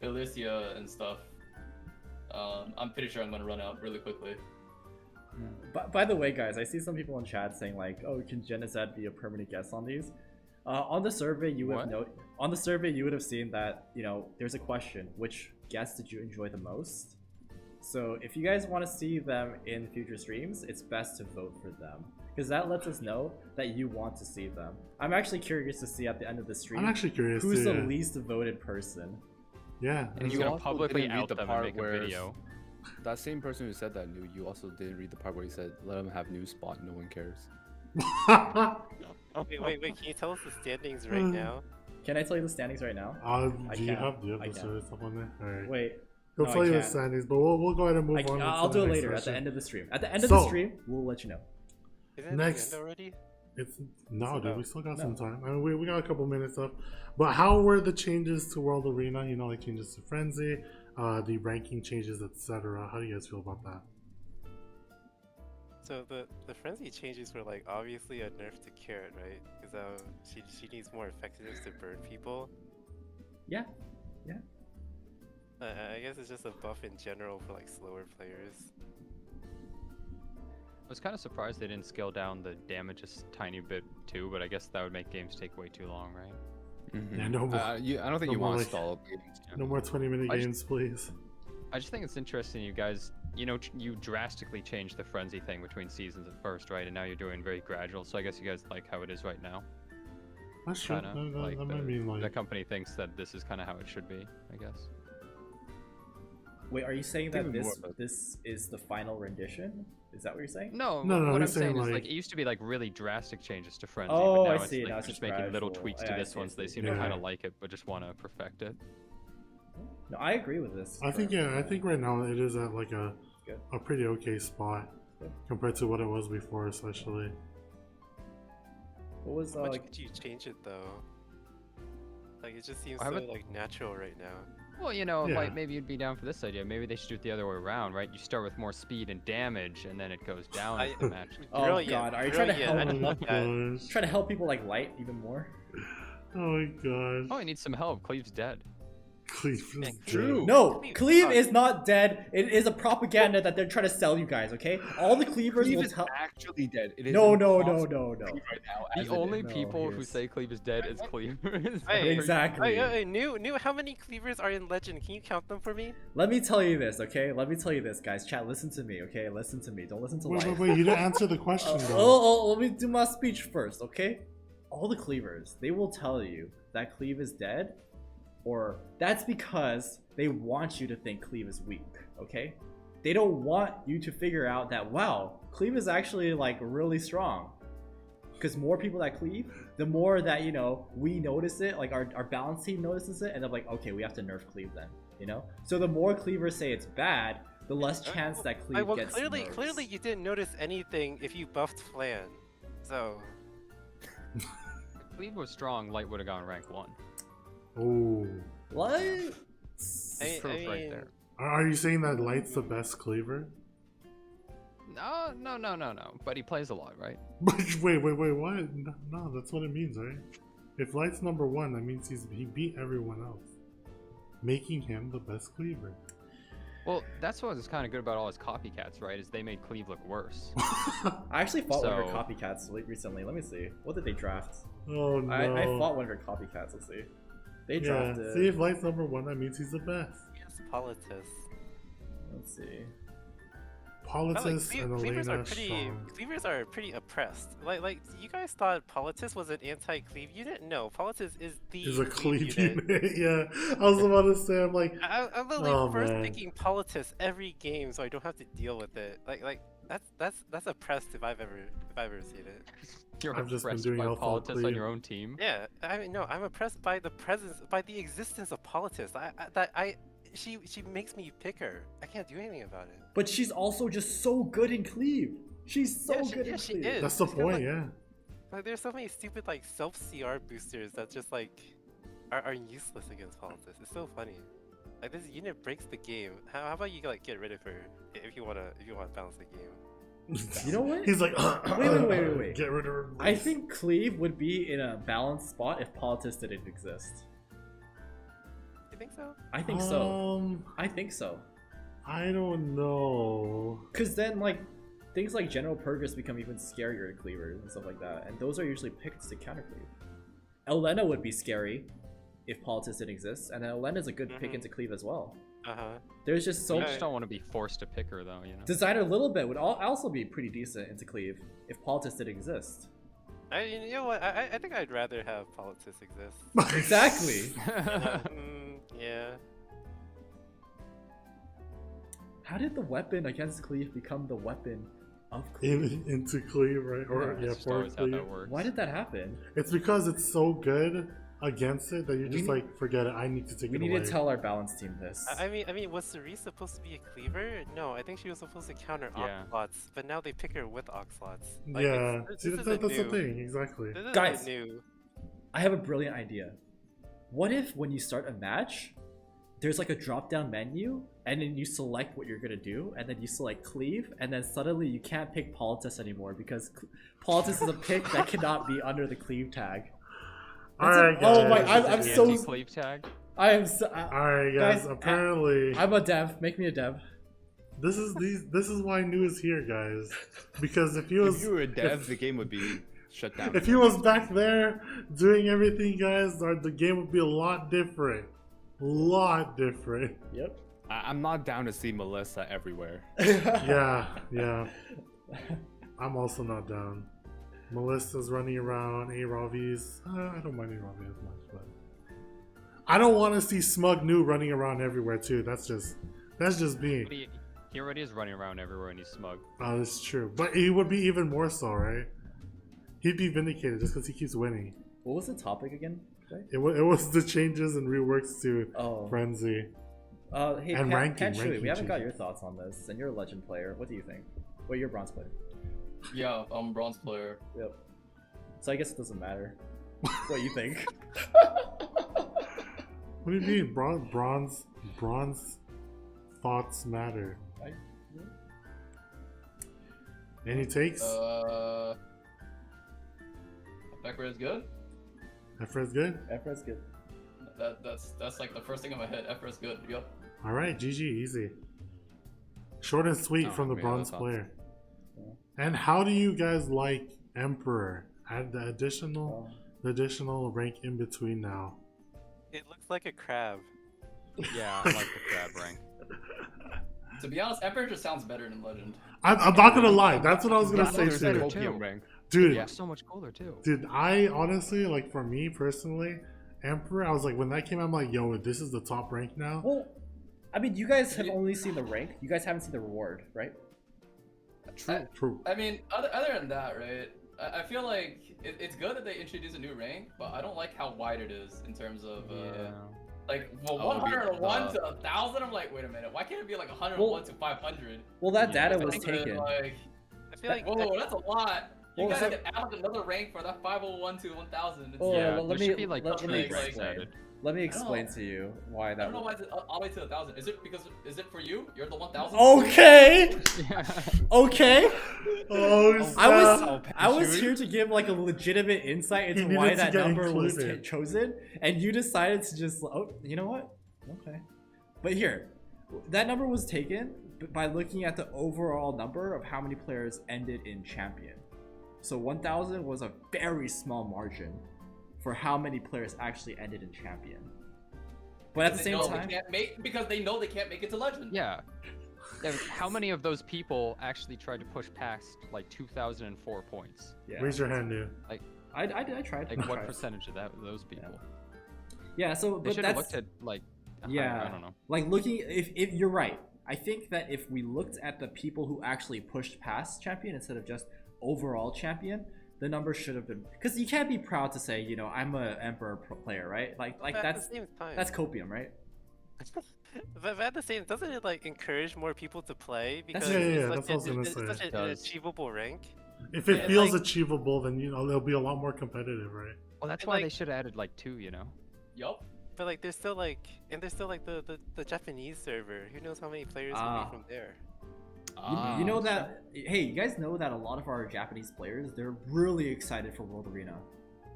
Elysia and stuff, I'm pretty sure I'm gonna run out really quickly. By the way, guys, I see some people in chat saying like, "Oh, can Jenazad be a permanent guest on these?" On the survey, you would What? on the survey you would have seen that there's a question: which guest did you enjoy the most? So if you guys want to see them in future streams, it's best to vote for them because that lets us know that you want to see them. I'm actually curious to see at the end of the stream I'm actually curious who's too, the yeah. least voted person. Yeah, And he's you gonna also publicly didn't read out the them and part make a where video. That same person who said that knew. You also didn't read the part where he said, "Let him have new spot. No one cares." Wait, can you tell us the standings right now? Can I tell you the standings right now? do you can't. have I the can't. sort of stuff on there? All right. Wait, He'll no, tell I you the can't. standings, but we'll go ahead and move on. I'll to do the it next later at the session. end of the stream. At the end of the So- stream, we'll let you know. Isn't Next- it the end already? It's no, dude. We still got some No. time. I mean, we got a couple minutes left. But how were the changes to World Arena? Like changes to Frenzy, the ranking changes, etc. How do you guys feel about that? So the frenzy changes were like obviously a nerf to Carrot, right? Because she needs more effectiveness to burn people. Yeah. I guess it's just a buff in general for like slower players. I was kind of surprised they didn't scale down the damage a tiny bit too, but I guess that would make games take way too long, right? Yeah, no more. I don't think no you more want to like- stall games. No more 20-minute I just- games, please. I just think it's interesting, you guys. You drastically changed the frenzy thing between seasons at first, right? And now you're doing very gradual. So I guess you guys like how it is right now. That's true. Kinda, That like might mean the like company thinks that this is kind of how it should be, I guess. Wait, are you saying that Even more this about- this is the final rendition? Is that what you're saying? No, No, what I'm he's saying, saying is like- like it used to be like really drastic changes to frenzy, Oh, but I now it's see, like now they're it's just just making little gradual. tweaks to Yeah, I this see, I one, so they see. seem to Yeah. kind of like it, but just want to perfect it. No, I agree with this. I think I think right now it is at like a Good. pretty okay spot Good. compared to what it was before, especially. What was How much like? could you change it though? Like it just seems I so haven't- like natural right now. Well, Yeah. like maybe you'd be down for this idea. Maybe they should do it the other way around, right? You start with more speed and damage, and then it goes down as the match. Oh, Brilliant, God, are you trying to brilliant, help I me? love that. Gosh. Try to help people like light even more. Oh my gosh. Oh, I need some help. Cleve's dead. Cleveland's Yeah, dead. True. No, Cleve Cleve sucks. is not dead. It is a propaganda that they're trying to sell you guys. Okay, all the Cleavers Cleve will is tell. actually dead. It is No, no, impossible no. to believe right now as The it only is. No, people who here's- say Cleve is dead is Cleve. Hey, Exactly. New, how many cleavers are in Legend? Can you count them for me? Let me tell you this, okay? Let me tell you this, guys. Chat, listen to me, okay? Listen to me. Don't listen to Wait, light. you didn't answer the question though. Let me do my speech first, okay? All the Cleavers, they will tell you that Cleve is dead, or that's because they want you to think Cleve is weak, okay? They don't want you to figure out that, wow, Cleve is actually, like, really strong. Because more people that cleave, the more that, we notice it, like, our balance team notices it, and they're like, okay, we have to nerf Cleve then, So the more Cleavers say it's bad, the less chance that Cleve well, gets clearly nerfs. you didn't notice anything if you buffed Flan. So If Cleve was strong, Light would have gone rank 1. Oh. What? I Proof right mean- there. Are you saying that Light's the best cleaver? No. But he plays a lot, right? wait, what? No, that's what it means, right? If Light's number one, that means he beat everyone else, making him the best cleaver. Well, that's what was kind of good about all his copycats, right? Is they made Cleve look worse. I actually fought one of her So- copycats recently. Let me see. What did they draft? Oh no! I fought one of her copycats. Let's see. They Yeah, drafted. see if Light's number one, that means he's the best. yes, Politis. Let's see. Politis and Cleavers Elena are pretty. strong. Cleavers are pretty oppressed. Like you guys thought Politis was an anti-cleave unit. No, Politis is the. He's a cleave cleave unit. unit. Yeah, I was about to say, I'm like, I'm literally Oh, first man. picking Politis every game, so I don't have to deal with it. Like that's oppressed if I've ever seen it. You're I've just been oppressed doing by alpha politics on cleave. your own team. Yeah, I mean, no, I'm oppressed by the existence of politics. She makes me pick her. I can't do anything about it. But she's also just so good in cleave. She's so good in she cleave. is. That's the She's got, point, like, yeah. Like, there's so many stupid like self CR boosters that just like are useless against politics. It's so funny. Like this unit breaks the game. How about you like get rid of her if you wanna balance the game? You know what? He's like, Wait. Get rid of her. I think cleave would be in a balanced spot if politics didn't exist. You think so? I think so. I think so. I don't know. Cause then like things like general purges become even scarier to cleavers and stuff like that, and those are usually picked to counter cleave. Elena would be scary if politics didn't exist, and then Elena's a good pick into cleave as well. There's just so You just don't want to be forced to pick her though, you know. Designer Little Bit would also be pretty decent into cleave if politics didn't exist. You know what? I think I'd rather have politics exist. Exactly. Yeah. How did the weapon against cleave become the weapon of cleave? Into cleave, right? Or That's just for always how cleave. that works. Why did that happen? It's because it's so good against it that you're just need- like, forget it. I need to take We it need away. to tell our balance team this. I mean, was Cerise supposed to be a cleaver? No, I think she was supposed to counter Yeah. Oxlots, but now they pick her with Oxlots. Like, Yeah, this see, isn't that's the new. thing, exactly. This isn't Guys. new. I have a brilliant idea. What if when you start a match, there's like a drop-down menu, and then you select what you're gonna do, and then you select cleave, and then suddenly you can't pick politics anymore because politics is a pick that cannot be under the cleave tag. Alright, Oh guys. my- I'm The so- anti-cleave tag. I am so. Alright, guys. Guys, Apparently, I'm a dev. Make me a dev. this is why Nue is here, guys. Because if he If was you were a dev, the game would be shut down. if he was back there doing everything, guys, the game would be a lot different. Lot different. Yep. I'm not down to see Melissa everywhere. Yeah. I'm also not down. Melissa's running around. Ravi's. I don't mind Ravi as much, but I don't want to see Smug Nue running around everywhere too. That's just me. He already is running around everywhere and he's smug. Oh, that's true. But he would be even more so, right? He'd be vindicated just because he keeps winning. What was the topic again? It was the changes and reworks to Oh. Frenzy. Hey, And ranking Panshui, we haven't got changes. your thoughts on this, and you're a legend player. What do you think? Well, you're a bronze player. Yeah, I'm a bronze player. Yep. So I guess it doesn't matter what you think. What do you mean? Bronze thoughts matter. Any takes? Becker is good. Efra's good? Efra's good. That's like the first thing in my head. Efra is good. Yep. Alright, GG, easy. Short and sweet Oh, from the we have bronze thoughts. player. And how do you guys like Emperor? Add the additional rank in between now. It looks like a crab. Yeah, I like the crab rank. To be honest, Emperor just sounds better than Legend. I'm not gonna lie, that's what I was gonna Yeah, say there's that too. too. Opium rank. Dude, Yeah, so much cooler too. dude, I honestly, like, for me personally, Emperor, I was like, when that came out, I'm like, yo, this is the top rank now. Well, I mean, you guys have only seen the rank. You guys haven't seen the reward, right? True. I mean, other than that, right? I feel like it's good that they introduce a new rank, but I don't like how wide it is in terms of Yeah. like from Oh, it'd be 101 to 1,000. I'm like, wait a minute, why can't it be like 101 to 500? Well, that Yeah, data I was think that, taken. like, I feel like whoa, that's a lot. You Well, guys so- could add another rank for that 501 to 1,000. Oh, Yeah, well, let there me- should be like let two me ranks explain. added. Let me I don't explain know. to you why I that. don't know why it's all the way to 1,000. Is it because is it for you? You're the 1,000. Okay. Okay. Oh, I was here to give like a legitimate insight He into why needed to that get number was included. chosen, and you decided to just, oh, you know what? Okay. But here, that number was taken by looking at the overall number of how many players ended in champion. So 1,000 was a very small margin for how many players actually ended in champion. But at the same time, because they know they can't make it to Legend. Yeah. Yeah, how many of those people actually tried to push past like 2,004 points? yeah. Raise your hand, Nue. I tried. Like I what tried. percentage of those people? Yeah, so They but should have that's looked at like yeah. I don't know. Like looking, if you're right, I think that if we looked at the people who actually pushed past champion instead of just overall champion, the numbers should have been, because you can't be proud to say, you know, I'm a Emperor player, right? Like But at that's the same time, that's copium, right? but at the same, doesn't it like encourage more people to play because Yeah, it's that's what I was gonna it's say. such It an does. achievable rank? If it Yeah, feels like- achievable, then you know it'll be a lot more competitive, right? Well, that's And, why like- they should have added like 2, you know? Yup. But like there's still like the Japanese server. Who knows how many players will Ah. be from there? You know that, hey, you guys know that a lot of our Japanese players, they're really excited for World Arena.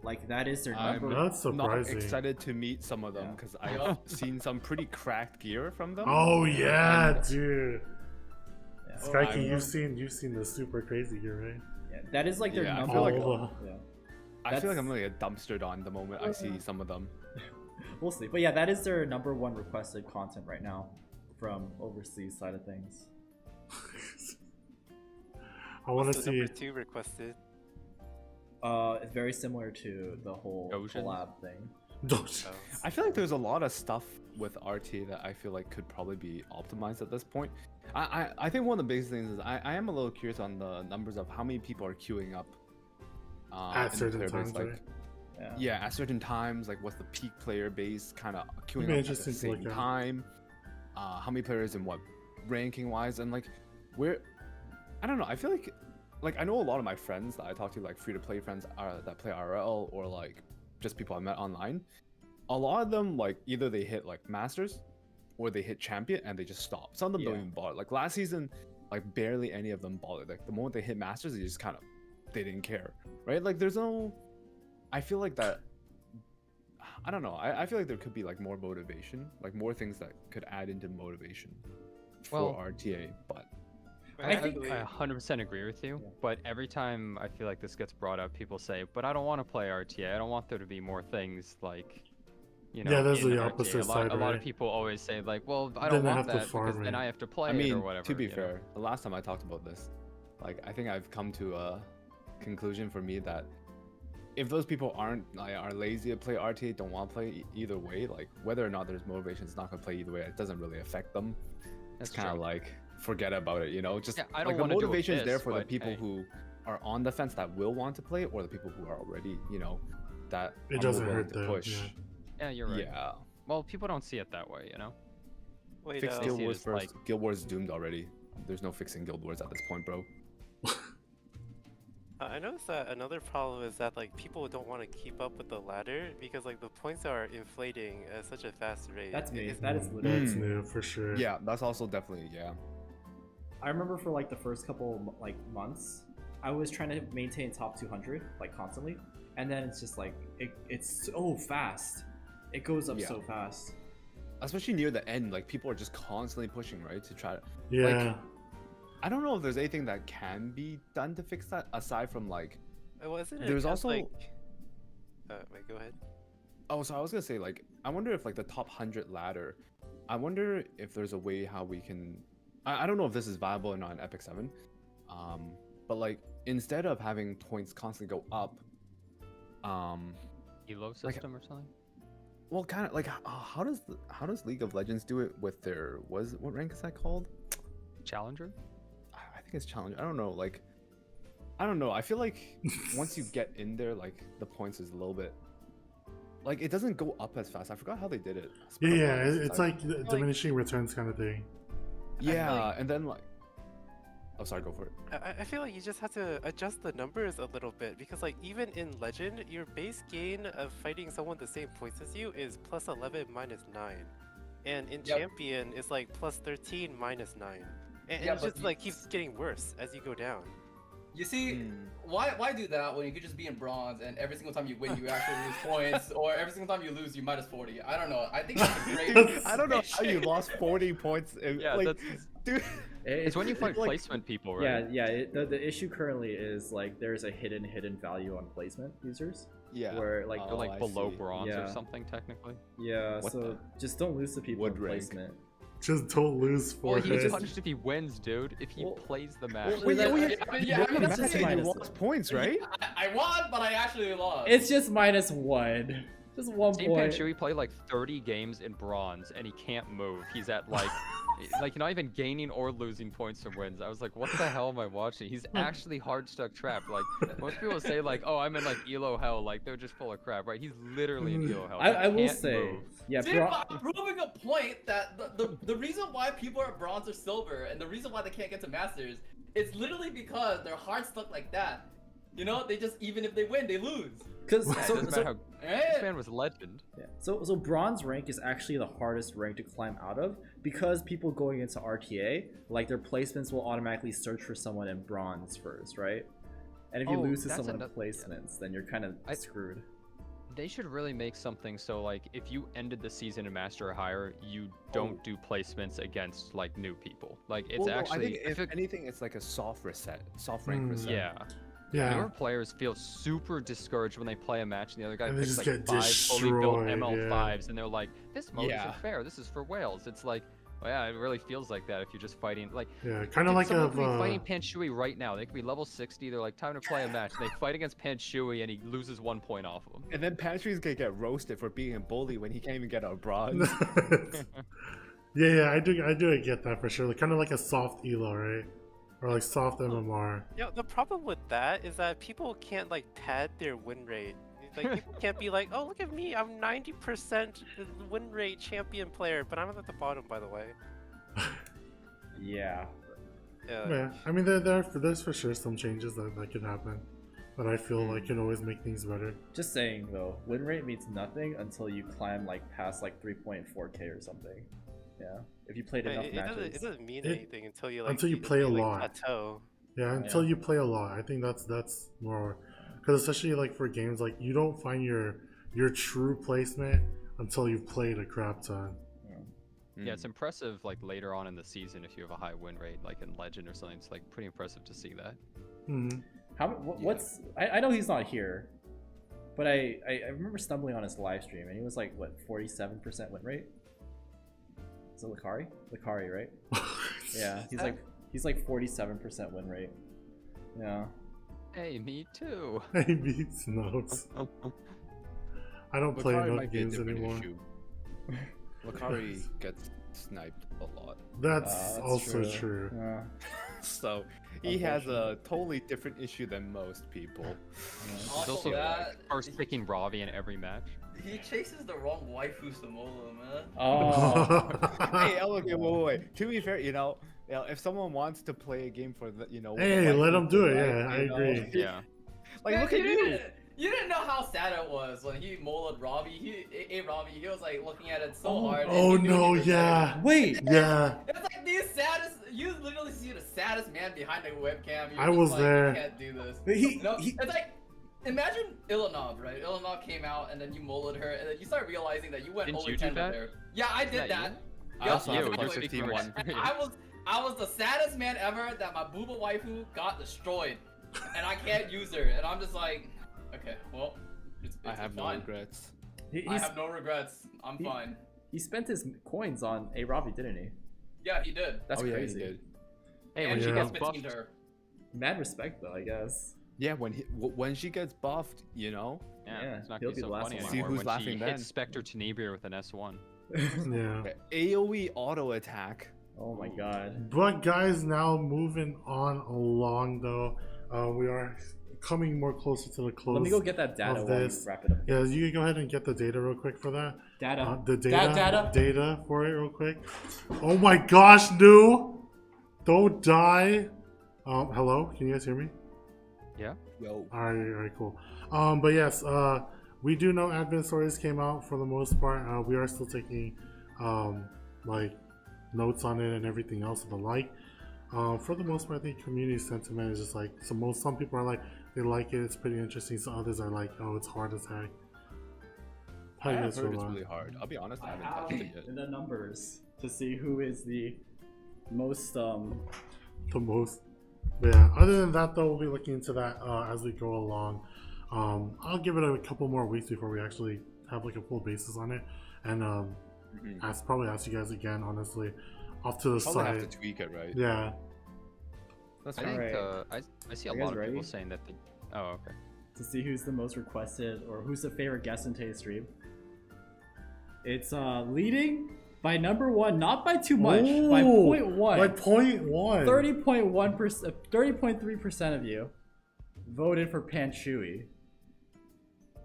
Like, that is their I'm number. That's not surprising. excited to meet some of them Yeah. because I've seen some pretty cracked gear from them. Oh yeah, And dude. Yeah. SkyKing, I'm- you've seen the super crazy gear, right? Yeah, that is like their Yeah, I number feel like- one. Yeah. I feel like I'm That's- gonna get dumpstered on the moment I see some of them. We'll see. But yeah, that is their number one requested content right now from overseas side of things. I want to What's the see. number 2 requested. It's very similar to the whole Oceans? collab thing. Don't. Oh. I feel like there's a lot of stuff with RTA that I feel like could probably be optimized at this point. I think one of the biggest things is I am a little curious on the numbers of how many people are queuing up At in the certain player base, times, like, right? Yeah. yeah, at certain times, like what's the peak player base kind of be queuing up at the interesting to look same at. time? How many players and what ranking wise, and like where I don't know. I feel like I know a lot of my friends that I talk to, like free to play friends that play RL or like just people I met online. A lot of them like either they hit like masters or they hit champion and they just stop. Some of them don't Yeah. even bother. Like last season, like barely any of them bothered. Like the moment they hit masters, they just kind of they didn't care, right? Like there's no. I feel like that. I don't know. I feel like there could be like more motivation, like more things that could add into motivation for Well, RTA. But I think- Actually, I 100% agree with you, Yeah. but every time I feel like this gets brought up, people say, but I don't want to play RTA. I don't want there to be more things like, you know, Yeah, there's in the RTA. opposite a lot, side, a lot right? of people always say, like, well, I Then don't I want have to that farm because then it. I have to play I it mean, or whatever. to be you know? fair, the last time I talked about this, like I think I've come to a conclusion for me that if those people are lazy to play RTA, don't want to play either way, like whether or not there's motivation, it's not gonna play either way. It doesn't really affect them. That's It's kind of true. like forget about it, you know. Just Yeah, I like don't the wanna do motivation is there Abyss, for the but people hey. who are on the fence that will want to play, or the people who are already, you know, that It are doesn't willing hurt to them, push. yeah. Yeah, you're right. Yeah. Well, people don't see it that way, you know? wait, Fix They Guild see it Wars as, first. like- Guild Wars is doomed already. There's no fixing Guild Wars at this point, bro. I noticed that another problem is that like people don't want to keep up with the ladder because like the points are inflating at such a fast rate. That's me. It's- That is That's literally. new for sure. Yeah, that's also definitely I remember for like the first couple like months, I was trying to maintain top 200 like constantly, and then it's just like it's so fast. It goes up Yeah. so fast. Especially near the end, like people are just constantly pushing, right, to try to. Yeah. I don't know if there's anything that can be done to fix that aside from like. Wasn't it There's just, also- like wait, go ahead. Oh, so I was gonna say like I wonder if like the top 100 ladder. I wonder if there's a way how we can. I don't know if this is viable or not in Epic 7. But like instead of having points constantly go up, Elo system or something? well, kind of like how does League of Legends do it with their what rank is that called? Challenger? I think it's challenge. I don't know. Like, I don't know. I feel like once you get in there, like the points is a little bit. Like it doesn't go up as fast. I forgot how they did it. It's been a Yeah, while since it's I- like the diminishing returns kind of thing. Yeah, and then like. Oh, sorry. Go for it. I feel like you just have to adjust the numbers a little bit because like even in Legend, your base gain of fighting someone the same points as you is plus 11 minus 9. And in Yep. Champion, it's like plus 13 minus 9. And Yeah, it but just you- like keeps getting worse as you go down. You see, Hmm. why do that when you could just be in bronze and every single time you win you actually lose points, or every single time you lose you minus 40? I don't know. I think that's a great. I don't know how you lost 40 points. Yeah, like, that's dude. it's when you fight like- placement people, right? Yeah. The issue currently is like there's a hidden value on placement users. Yeah. Where like They're like I below see. bronze or Yeah. something, technically. yeah, What so the- just don't lose to people Wood in rank. placement. Just don't lose for Well, he it. gets punished if he wins, dude. If he Well- plays the match. Wait, Yeah, wait, I mean, that's that's the just thing. minus you lost points, right? I won, but I actually lost. It's just -1. Just 1 Team point. Panshui played like 30 games in bronze, and he can't move. He's at like, like not even gaining or losing points from wins. I was like, what the hell am I watching? He's actually hard stuck trapped. Like most people say, like, oh, I'm in like elo hell. Like they're just full of crap, right? He's literally in elo hell. I He will can't say, move. yeah, See, I'm proving a point that the reason why people are bronze or silver and the reason why they can't get to masters is literally because they're hard stuck like that. You know, they just even if they win, they lose. because Yeah, it doesn't matter how Eh, this man was legend. yeah. So bronze rank is actually the hardest rank to climb out of because people going into RTA, like their placements will automatically search for someone in bronze first, right? And if you Oh, lose to that's someone in another- placements, then you're kind of screwed. They should really make something so like if you ended the season in master or higher, you don't do placements against like new people. Like it's Well, no, I actually think if anything, it's like a soft reset, soft rank reset. yeah. Yeah. Newer players feel super discouraged when they play a match and the other guy And they picks just like get 5 fully built destroyed, ML5s and they're like, this mode Yeah. isn't fair, this is for whales. It's like, well, yeah, it really feels like that if you're just fighting like Yeah, kind of dude, like someone a. could be fighting Panshui right now. They could be level 60, they're like, time to play a match. They fight against Panshui and he loses 1 point off of him. And then Panshui's gonna get roasted for being a bully when he can't even get a bronze. Yeah, I do get that for sure. Like, kind of like a soft elo, right? Or like soft MMR. You know, the problem with that is that people can't like pad their win rate. Like people can't be like, oh look at me, I'm 90% win rate champion player, but I'm at the bottom by the way. Yeah. Yeah, I mean, there's for sure some changes that could happen, but I feel like can always make things better. Just saying though, win rate means nothing until you climb like past like 3.4k or something. Yeah. If you played enough It matches. doesn't mean It- anything until you like until you play a like, lot. plateau. Yeah, until you play a lot. I think that's more, because especially like for games like you don't find your true placement until you've played a crap ton. Yeah, it's impressive like later on in the season if you have a high win rate, like in Legend or something. It's like pretty impressive to see that. Mm-hmm. What's I know he's not here, but I remember stumbling on his live stream and he was like what 47% win rate. Is it Lakari? Lakari, right? Yeah, he's like 47% win rate. Yeah. Hey, me too. Hey, beats notes. I don't play Lakari enough might be a games different anymore. issue. Lakari gets sniped a lot. That's also true. Yeah. So he has a totally different issue than most people. He's Also also that first picking Ravi in every match. he chases the wrong waifu Samola, man. Oh. Hey, okay, wait. To be fair, you know, if someone wants to play a game for the, you know, Hey, with a let waifu, him do it. right, Yeah, I you know, agree. Yeah. Like, Man, look at you. You didn't know how sad it was when he moled Robbie. He Robbie. He was like looking at it so hard. and Oh he knew no, he was yeah. Wait. Yeah. It's like the saddest. You literally see the saddest man behind the webcam. You're I just was like, there. You can't do this. But You know, it's like imagine Ilanov, right? Ilanov came out and then you molded her, and then you start realizing that you went Didn't over you 10 do with that? her. Yeah, I did Is that that. you? I Yup, also have I a was clear like- 15 one. and I was the saddest man ever that my booba waifu got destroyed, and I can't use her, and I'm just like, okay, well, it's I have no fine. regrets. I have no regrets. I'm fine. He spent his coins on a Ravi, didn't he? Yeah, he did. That's Oh, yeah, he crazy. did. Hey, and when she she Yeah. gets gets buffed, 15 to her. Mad respect though, I guess. Yeah, when she gets buffed, you know, Yeah, it's not he'll gonna be be so the last funny one. See anymore who's when laughing she then. hits Spectre Tenebria with an S1. Yeah. AOE auto attack. Oh my god. But guys, now moving on along though, we are coming more closer to the close. Let me go get that data of while you this. wrap it up. Yeah, you can go ahead and get the data real quick for that. Data. The data, Data. for it real quick. Oh my gosh, Nue! Don't die. Hello, can you guys hear me? Yeah. Yo. Alright, cool. But yes, we do know admin stories came out for the most part. We are still taking like notes on it and everything else of the like. For the most part, I think community sentiment is just like some people are like they like it, it's pretty interesting. So others are like, oh, it's hard as heck. How I you have guys heard feel it's about it? really hard. I'll be honest, I I haven't have touched it yet. the numbers to see who is the most The most. But yeah. Other than that, though, we'll be looking into that as we go along. I'll give it a couple more weeks before we actually have like a full basis on it, and probably ask you guys again. Honestly, off to the Probably side. have to tweak it, right? Yeah. That's I fine. think Alright. I see a You guys lot of people ready? saying that. Oh, okay. to see who's the most requested or who's the favorite guest in today's stream. It's leading by number 1, not by too much, by Ooh, 0.1. By 0.1. 30.1%, 30.3% of you voted for Panshui.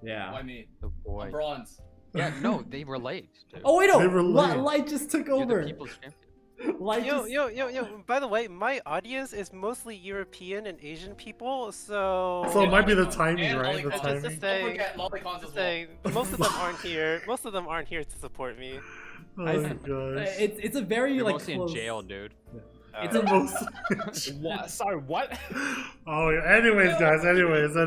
Yeah. I mean, Oh boy. I'm bronze. Yeah, no, they were late. Dude. Oh wait, They no! were late. Light just took You're over. the people's champion. Light Yo, just... yo. By the way, my audience is mostly European and Asian people, so. So it might be the Lolicons. timing, And right? The lolicons. timing. Just Don't saying, forget lolicons as just well. saying, most of them aren't here. Most of them aren't here to support me. Oh my gosh. It's a very You're like mostly close... in jail, dude. It's a Most... What? Sorry, what? Oh, anyways, guys. Anyways.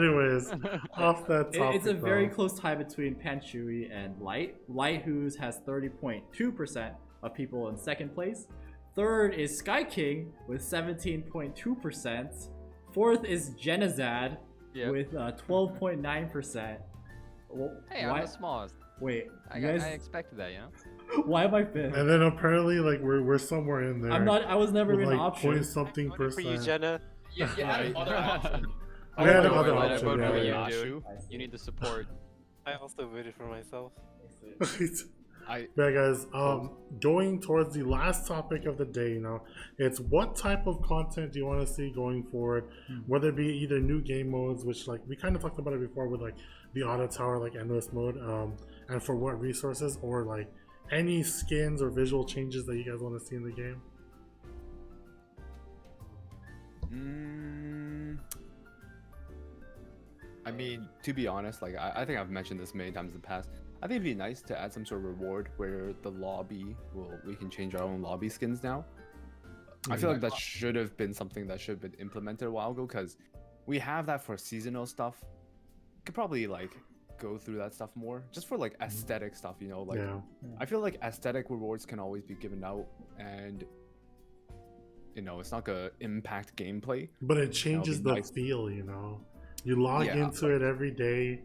Off that topic. It's a very though. close tie between Panshui and Light. Light, who's has 30.2% of people in second place. Third is SkyKing with 17.2%. Fourth is Jenazad Yep. with 12.9%. Well, Hey, I'm the smallest. Wait, I you guys, expected that, you know? why am I fifth? And then apparently, like we're somewhere in there. I'm not. I was never with an like option. point something I voted for you, percent. Jenna. You had other options. We had Don't another worry, Light, I option. voted for Yeah, you, dude. I see. You need the support. I also voted for myself. I Yeah, guys. Going towards the last topic of the day, it's what type of content do you want to see going forward? Whether it be either new game modes, which like we kind of talked about it before with like the auto tower, like endless mode, and for what resources, or like any skins or visual changes that you guys want to see in the game. I mean, to be honest, like I think I've mentioned this many times in the past. I think it'd be nice to add some sort of reward where the lobby we can change our own lobby skins now. I feel like that should have been something that should have been implemented a while ago, because we have that for seasonal stuff. Could probably like go through that stuff more, just for like aesthetic stuff, you know. Like Yeah. I feel like aesthetic rewards can always be given out, and you know, it's not gonna impact gameplay. But it changes be the nice. feel, You log Yeah, into it every day,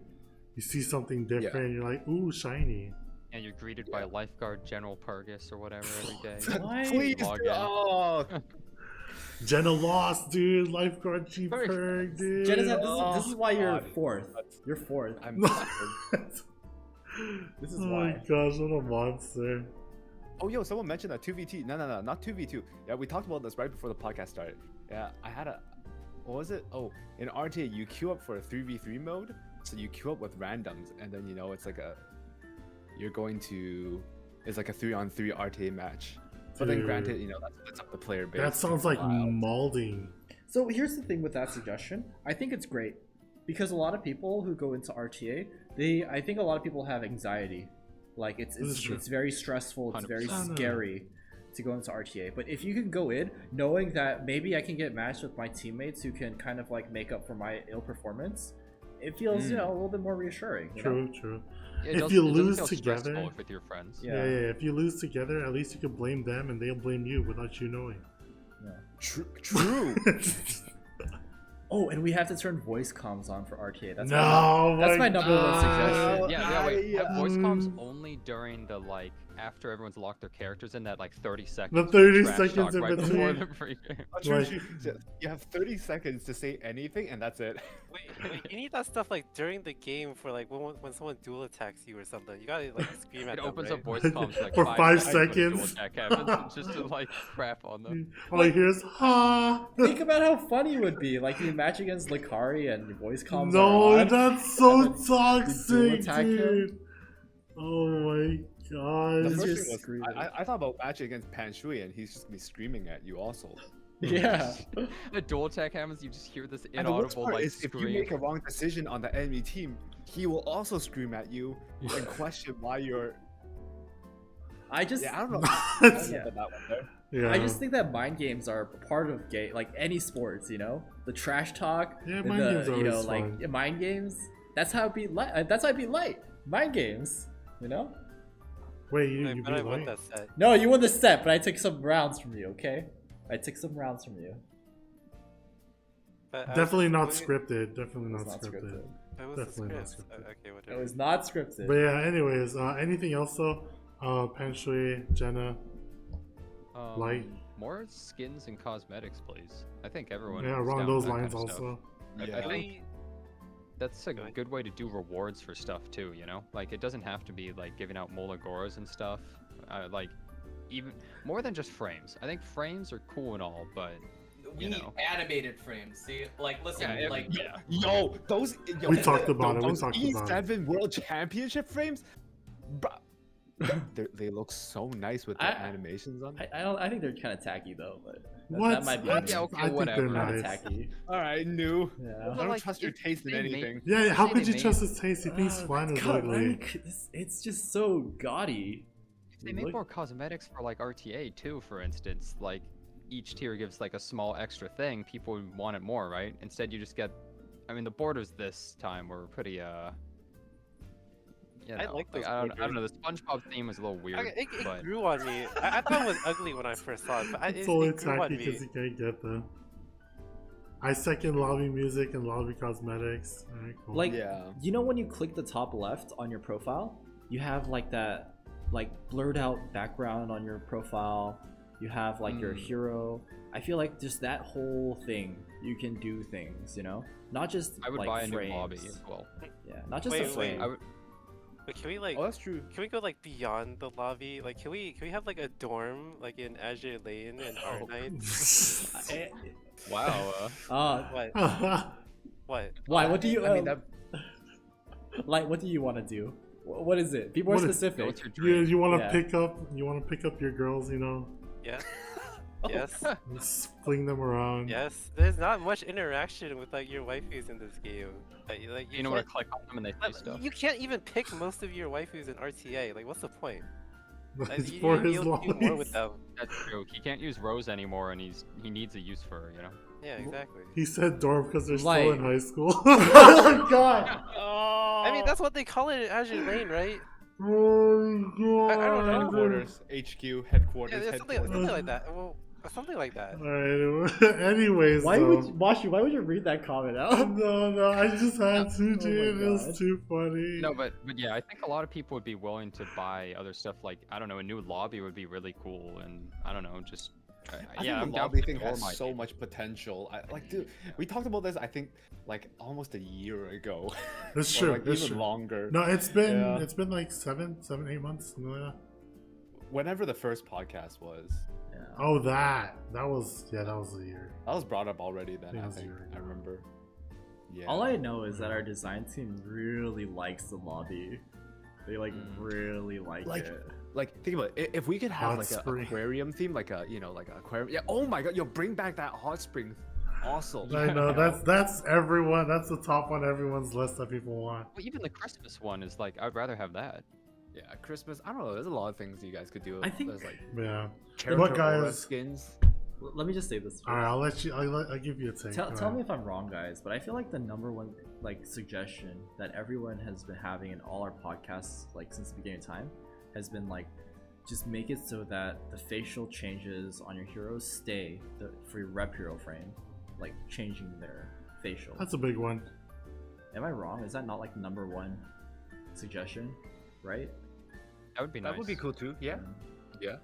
you see something different, you're like, ooh, shiny. And you're greeted by lifeguard General Purgus or whatever every day. What? Please, Log in. oh, Jenna lost, dude. Lifeguard G Very perk, dude. Jenazad, this is why you're God. fourth. You're fourth. I'm This is Oh why. my gosh, what a monster. Oh, yo, someone mentioned that 2v2. No, not 2v2. Yeah, we talked about this right before the podcast started. Yeah, I had what was it? Oh, in RTA, you queue up for a 3v3 mode. So you queue up with randoms, and then, it's like it's like a 3-on-3 RTA match. But then Dude. granted, that's up the player base. That sounds like Wow. molding. So here's the thing with that suggestion. I think it's great because a lot of people who go into RTA, I think a lot of people have anxiety. Like This is true. it's very stressful. It's very 100%. scary to go into RTA. But if you can go in knowing that maybe I can get matched with my teammates who can kind of like make up for my ill performance, it feels a little bit more reassuring. you know? True. It If does- you it doesn't lose feel together- stressful with your friends. Yeah. If you lose together, at least you can blame them and they'll blame you without you knowing. True. Oh, and we have to turn voice comms on for RTA. That's No, my number one God. suggestion. Yeah, wait. Have voice comms Mm. only during the after everyone's locked their characters in that 30 seconds. The 30 trash seconds talk in right before between. the pregame. Like- You have 30 seconds to say anything, and that's it. Wait, you need that stuff like during the game for like when someone dual attacks you or something. You gotta like scream at It them, opens right? up voice comms for, For 5 when a dual seconds. attack happens, just to crap on them. All I hear is, ha! Think about how funny it would be. Like you match against Lakari and your voice comms. No, are on. that's so And then you dual toxic, attack him. dude. Oh my The god. It's first just thing was, screaming. I thought about matching against Panshui, and he's just gonna be screaming at you also. Yeah. A dual attack happens, you just hear this And the worst inaudible part is, if you scream. make a wrong decision on the enemy team, he will also scream at you and question why you're. I just Yeah, I don't know. Yeah. That one there. Yeah. I just think that mind games are part of like any sports, the trash talk, Yeah, the, mind games are you know, always like fun. mind games. That's how I beat light. That's how I beat light. Mind games, Wait, you But I beat won Light? that set. No, you won the set, but I took some rounds from you. Okay, I took some rounds from you. But I was Definitely not doing it- scripted. Definitely It was not scripted. It was the Definitely not script. scripted. Okay, It whatever. was not scripted. But yeah, anyways, anything else though? Panshui, Jenna, Light. More skins and cosmetics, please. I think everyone. Yeah, is around down those with that lines kind of stuff. also. Yeah. I think that's a Go ahead. good way to do rewards for stuff too, you know? Like, it doesn't have to be like giving out Molagoras and stuff. Like, even more than just frames. I think frames are cool and all, but We you need know. animated frames. See, like, listen, Yeah, like, Yo, those. Yo, We talked about it, we Those talked about it. E7 World Championship frames, bruh, they look so nice with the animations on them. I think they're kind of tacky though, but What? that might be. I, Yeah, okay, I think whatever. they're kind of nice. tacky. All right, new. Yeah. I But, don't like, trust your if taste in they make- anything. Yeah, how Say could they you trust made- his taste? He thinks fine is God, ugly. like, it's just so gaudy. If they make more cosmetics for like RTA too, for instance, like each tier gives like a small extra thing, people would want it more, right? Instead you just get, I mean, the borders this time were pretty you know, I like those I don't know, borders. the SpongeBob theme was a little weird, It but grew on me. I thought it was ugly when I first saw it, but It's it only grew on tacky me. because you can't get them. I second lobby music and lobby cosmetics. Alright, cool. Like, Yeah. you know when you click the top left on your profile, you have like that like blurred out background on your profile. You have like your hero. I feel like just that whole thing, you can do things, you know? Not just I would like buy a frames. new lobby as well. Yeah, not just Wait, a frame. I would, But can we like? Oh, that's true. Can we go like beyond the lobby? Like, can we have like a dorm like in Azure Lane and Art Nights? Eh, wow, What? What? why? What do you I mean, that, like? What do you want to do? What is it? Be more What is- specific. what's your you, dream? you want to Yeah. pick up? You want to pick up your girls? You know, Yeah. Yes. just fling them around. Yes. There's not much interaction with like your waifus in this game. Like You know what? can't- Click on them and they say like, stuff. You can't even pick most of your waifus in RTA. Like, what's the point? Like, It's for his you'll do more with lobbies. them. That's true. He can't use Rose anymore, and he needs a use for her, you know. Yeah, exactly. He said dorm because they're Like- still in high school. Oh god! I mean, that's what they call it in Azure Lane, right? Oh god! I don't know. headquarters, HQ, headquarters, Yeah, headquarters. something like that. Well, something like that. Alright, anyways, Why though. would Mashuu? Why would you read that comment out? No, I just had to, Oh dude. my It was God. too funny. No, but yeah, I think a lot of people would be willing to buy other stuff. Like, I don't know, a new lobby would be really cool, and I don't know, just I yeah, I'm think the down lobby for thing dorm has so idea. much potential. Like, dude, we talked about this. I think like almost a year ago. It's Or, true. like, It's even true. longer. No, it's been Yeah. like 7, 8 months. Something like that. Whenever the first podcast was, Oh, that was a year. that was brought up already. Then Yeah, I it was a think year I ago. remember. Yeah. All I know is that our design team really likes the lobby. They like really like Like, it. Like, think about it. If we could have Hot like an spring. aquarium theme, like a like an aquarium. Yeah. Oh my god, yo, bring back that hot spring. Awesome. I know that's everyone. That's the top on everyone's list that people want. well, even the Christmas one is like, I'd rather have that. Yeah, Christmas. I don't know. There's a lot of things you guys could do. I think- There's like Yeah. character What aura guys? skins. Let me just say this. All right, I'll let you. I'll give you a take. Tell, Go tell ahead. me if I'm wrong, guys, but I feel like the number one like suggestion that everyone has been having in all our podcasts like since the beginning of time has been like just make it so that the facial changes on your heroes stay for your rep hero frame, like changing their facial. That's a big one. Am I wrong? Is that not like number one suggestion, right? That would be nice. That would be cool too. Yeah. Yeah.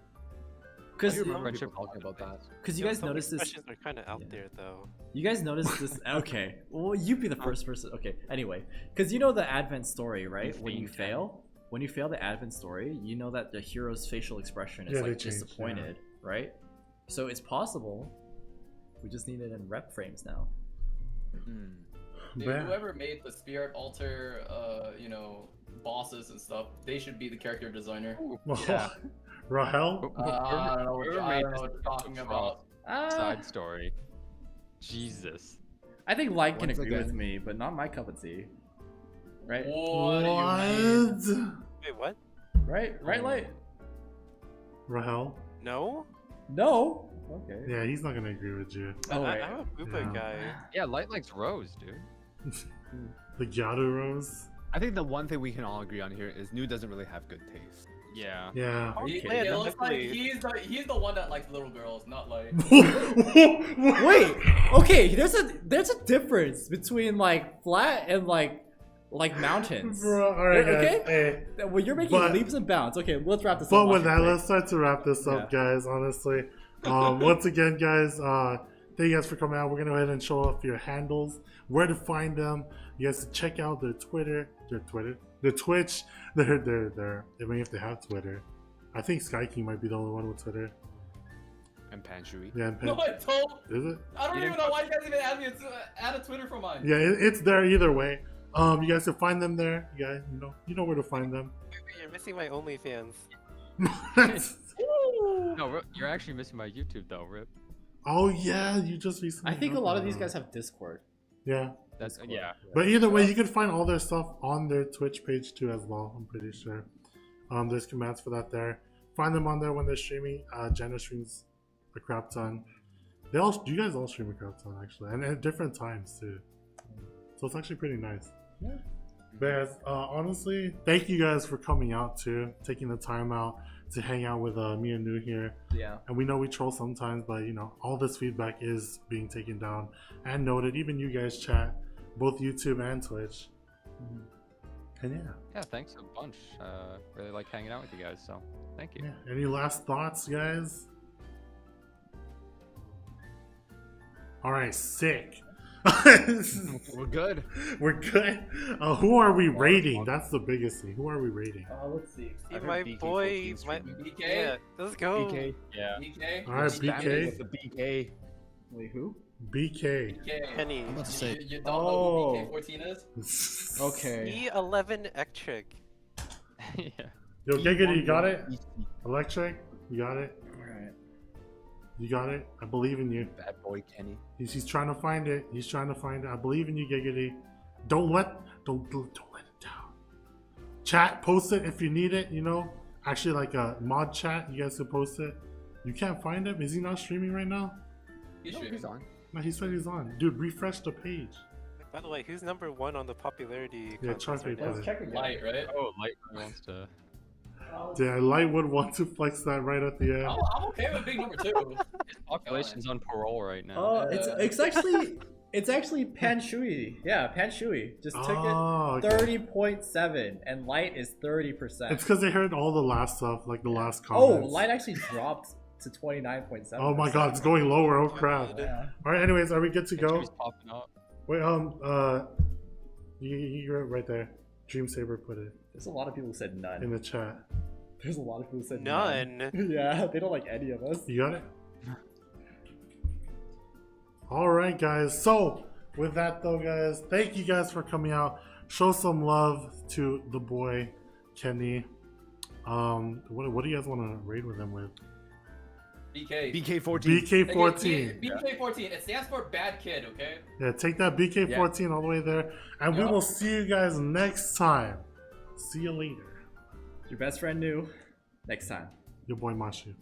Because I remember Friendship people talking about that. you guys Some of noticed these this. questions are kind of out Yeah. there, though. You guys noticed this? Okay. Well, you be the first person. Okay. Anyway, because you know the Advent story, right? When you fail the Advent story, you know that the hero's facial expression is Yeah, they like change, disappointed, right? So it's possible. We just need it in rep frames now. Dude, Man. whoever made the spirit altar, bosses and stuff, they should be the character designer. Yeah. Rahel. I don't know Whoever what made you're this talking Trump about. Side story. Jesus. I think Light can Once agree with again- me, but not my cup of tea. Right? What do you mean? Wait, what? Right, Light? Rahel. No? No. Okay. Yeah, he's not gonna agree with you. Oh, right. I'm a Booba Yeah. guy. Yeah, Light likes Rose, dude. The Gyaru Rose. I think the one thing we can all agree on here is New doesn't really have good taste. Yeah. Yeah. Are you It kidding? looks like definitely. he's the one that likes little girls, not like. Wait. Okay. There's a difference between like flat and like mountains. Bro, all right, guys. Okay? Hey, Well, you're making But- leaps and bounds. Okay, let's wrap this but up. with Mashuu, that, quick. let's start to wrap this up, guys. Honestly, once again, guys, thank you guys for coming out. We're gonna go ahead and show off your handles, where to find them. You guys can check out their Twitter, their Twitch, their. I mean, if they have Twitter, I think XSkyKing might be the only one with Twitter. And Panshui. Yeah, and No, I don't. Is it? I don't even know why you guys even add a Twitter for mine. Yeah, it's there either way. You guys can find them there. You guys, you know where to find them. You're missing my OnlyFans. No, you're actually missing my YouTube though, Rip. Oh yeah, you just recently. I think a got lot of that. these guys have Discord. Yeah, That's yeah. but either way, you can find all their stuff on their Twitch page too, as well. I'm pretty sure. There's commands for that there. Find them on there when they're streaming. Jenna streams a crap ton. You guys all stream a crap ton actually, and at different times too. So it's actually pretty nice. Yeah. But guys, honestly, thank you guys for coming out too, taking the time out to hang out with me and Nue here. Yeah. And we know we troll sometimes, but all this feedback is being taken down and noted. Even you guys chat, both YouTube and Twitch. And yeah. Yeah, thanks a bunch. Really like hanging out with you guys, so thank you. Yeah. Any last thoughts, guys? All right, sick. We're good. We're good. Who are we rating? That's the biggest thing. Who are we rating? Let's see. See, I heard my BK14 boy, streaming. BK? yeah, let's go. BK. Yeah. BK? All right, Spam it BK. with the BK. Wait, who? BK. BK. Penny. I'm about to say. You don't know who BK14 is? Okay. E11 Electric. Yeah. Yo, Giggity, you got it? Electric, you got it? Alright. You got it? I believe in you. Bad boy Kenny. He's trying to find it. He's trying to find it. I believe in you, Giggity. Don't let it down. Chat, post it if you need it, Actually, like a mod chat, you guys can post it. You can't find him? Is he not streaming right now? He's No, streaming. he's on. No, he said he's on. Dude, refresh the page. By the way, who's number 1 on the popularity Yeah, contest Charlie right now? put Let's check again. Light, right? Oh, Light wants to. Yeah, Light would want to flex that right at the end. I'm okay with being number 2. Population's on parole right now. Oh, it's actually Panshui. Yeah, Panshui just took it. Okay. 30.7 and Light is 30%. It's because they heard all the last stuff, like the last Oh, comments. Light actually dropped to 29.7. Oh my god, it's going lower. Oh crap. Yeah. Alright, anyways, are we good to go? She's popping up. Wait, you're right there. Dream Saber put it There's a lot of people who said none. in the chat. There's a lot of people who said None. Yeah, they don't like any of us. You got it? Alright, guys. So, with that though, guys, thank you guys for coming out. Show some love to the boy, Kenny. What do you guys want to raid with him with? BK. BK14. BK14. BK14. It stands for bad kid, okay? Yeah, take that BK14 all the way there. And we Yup. will see you guys next time. See you later. Your best friend Nue. Next time. Your boy Mashuu.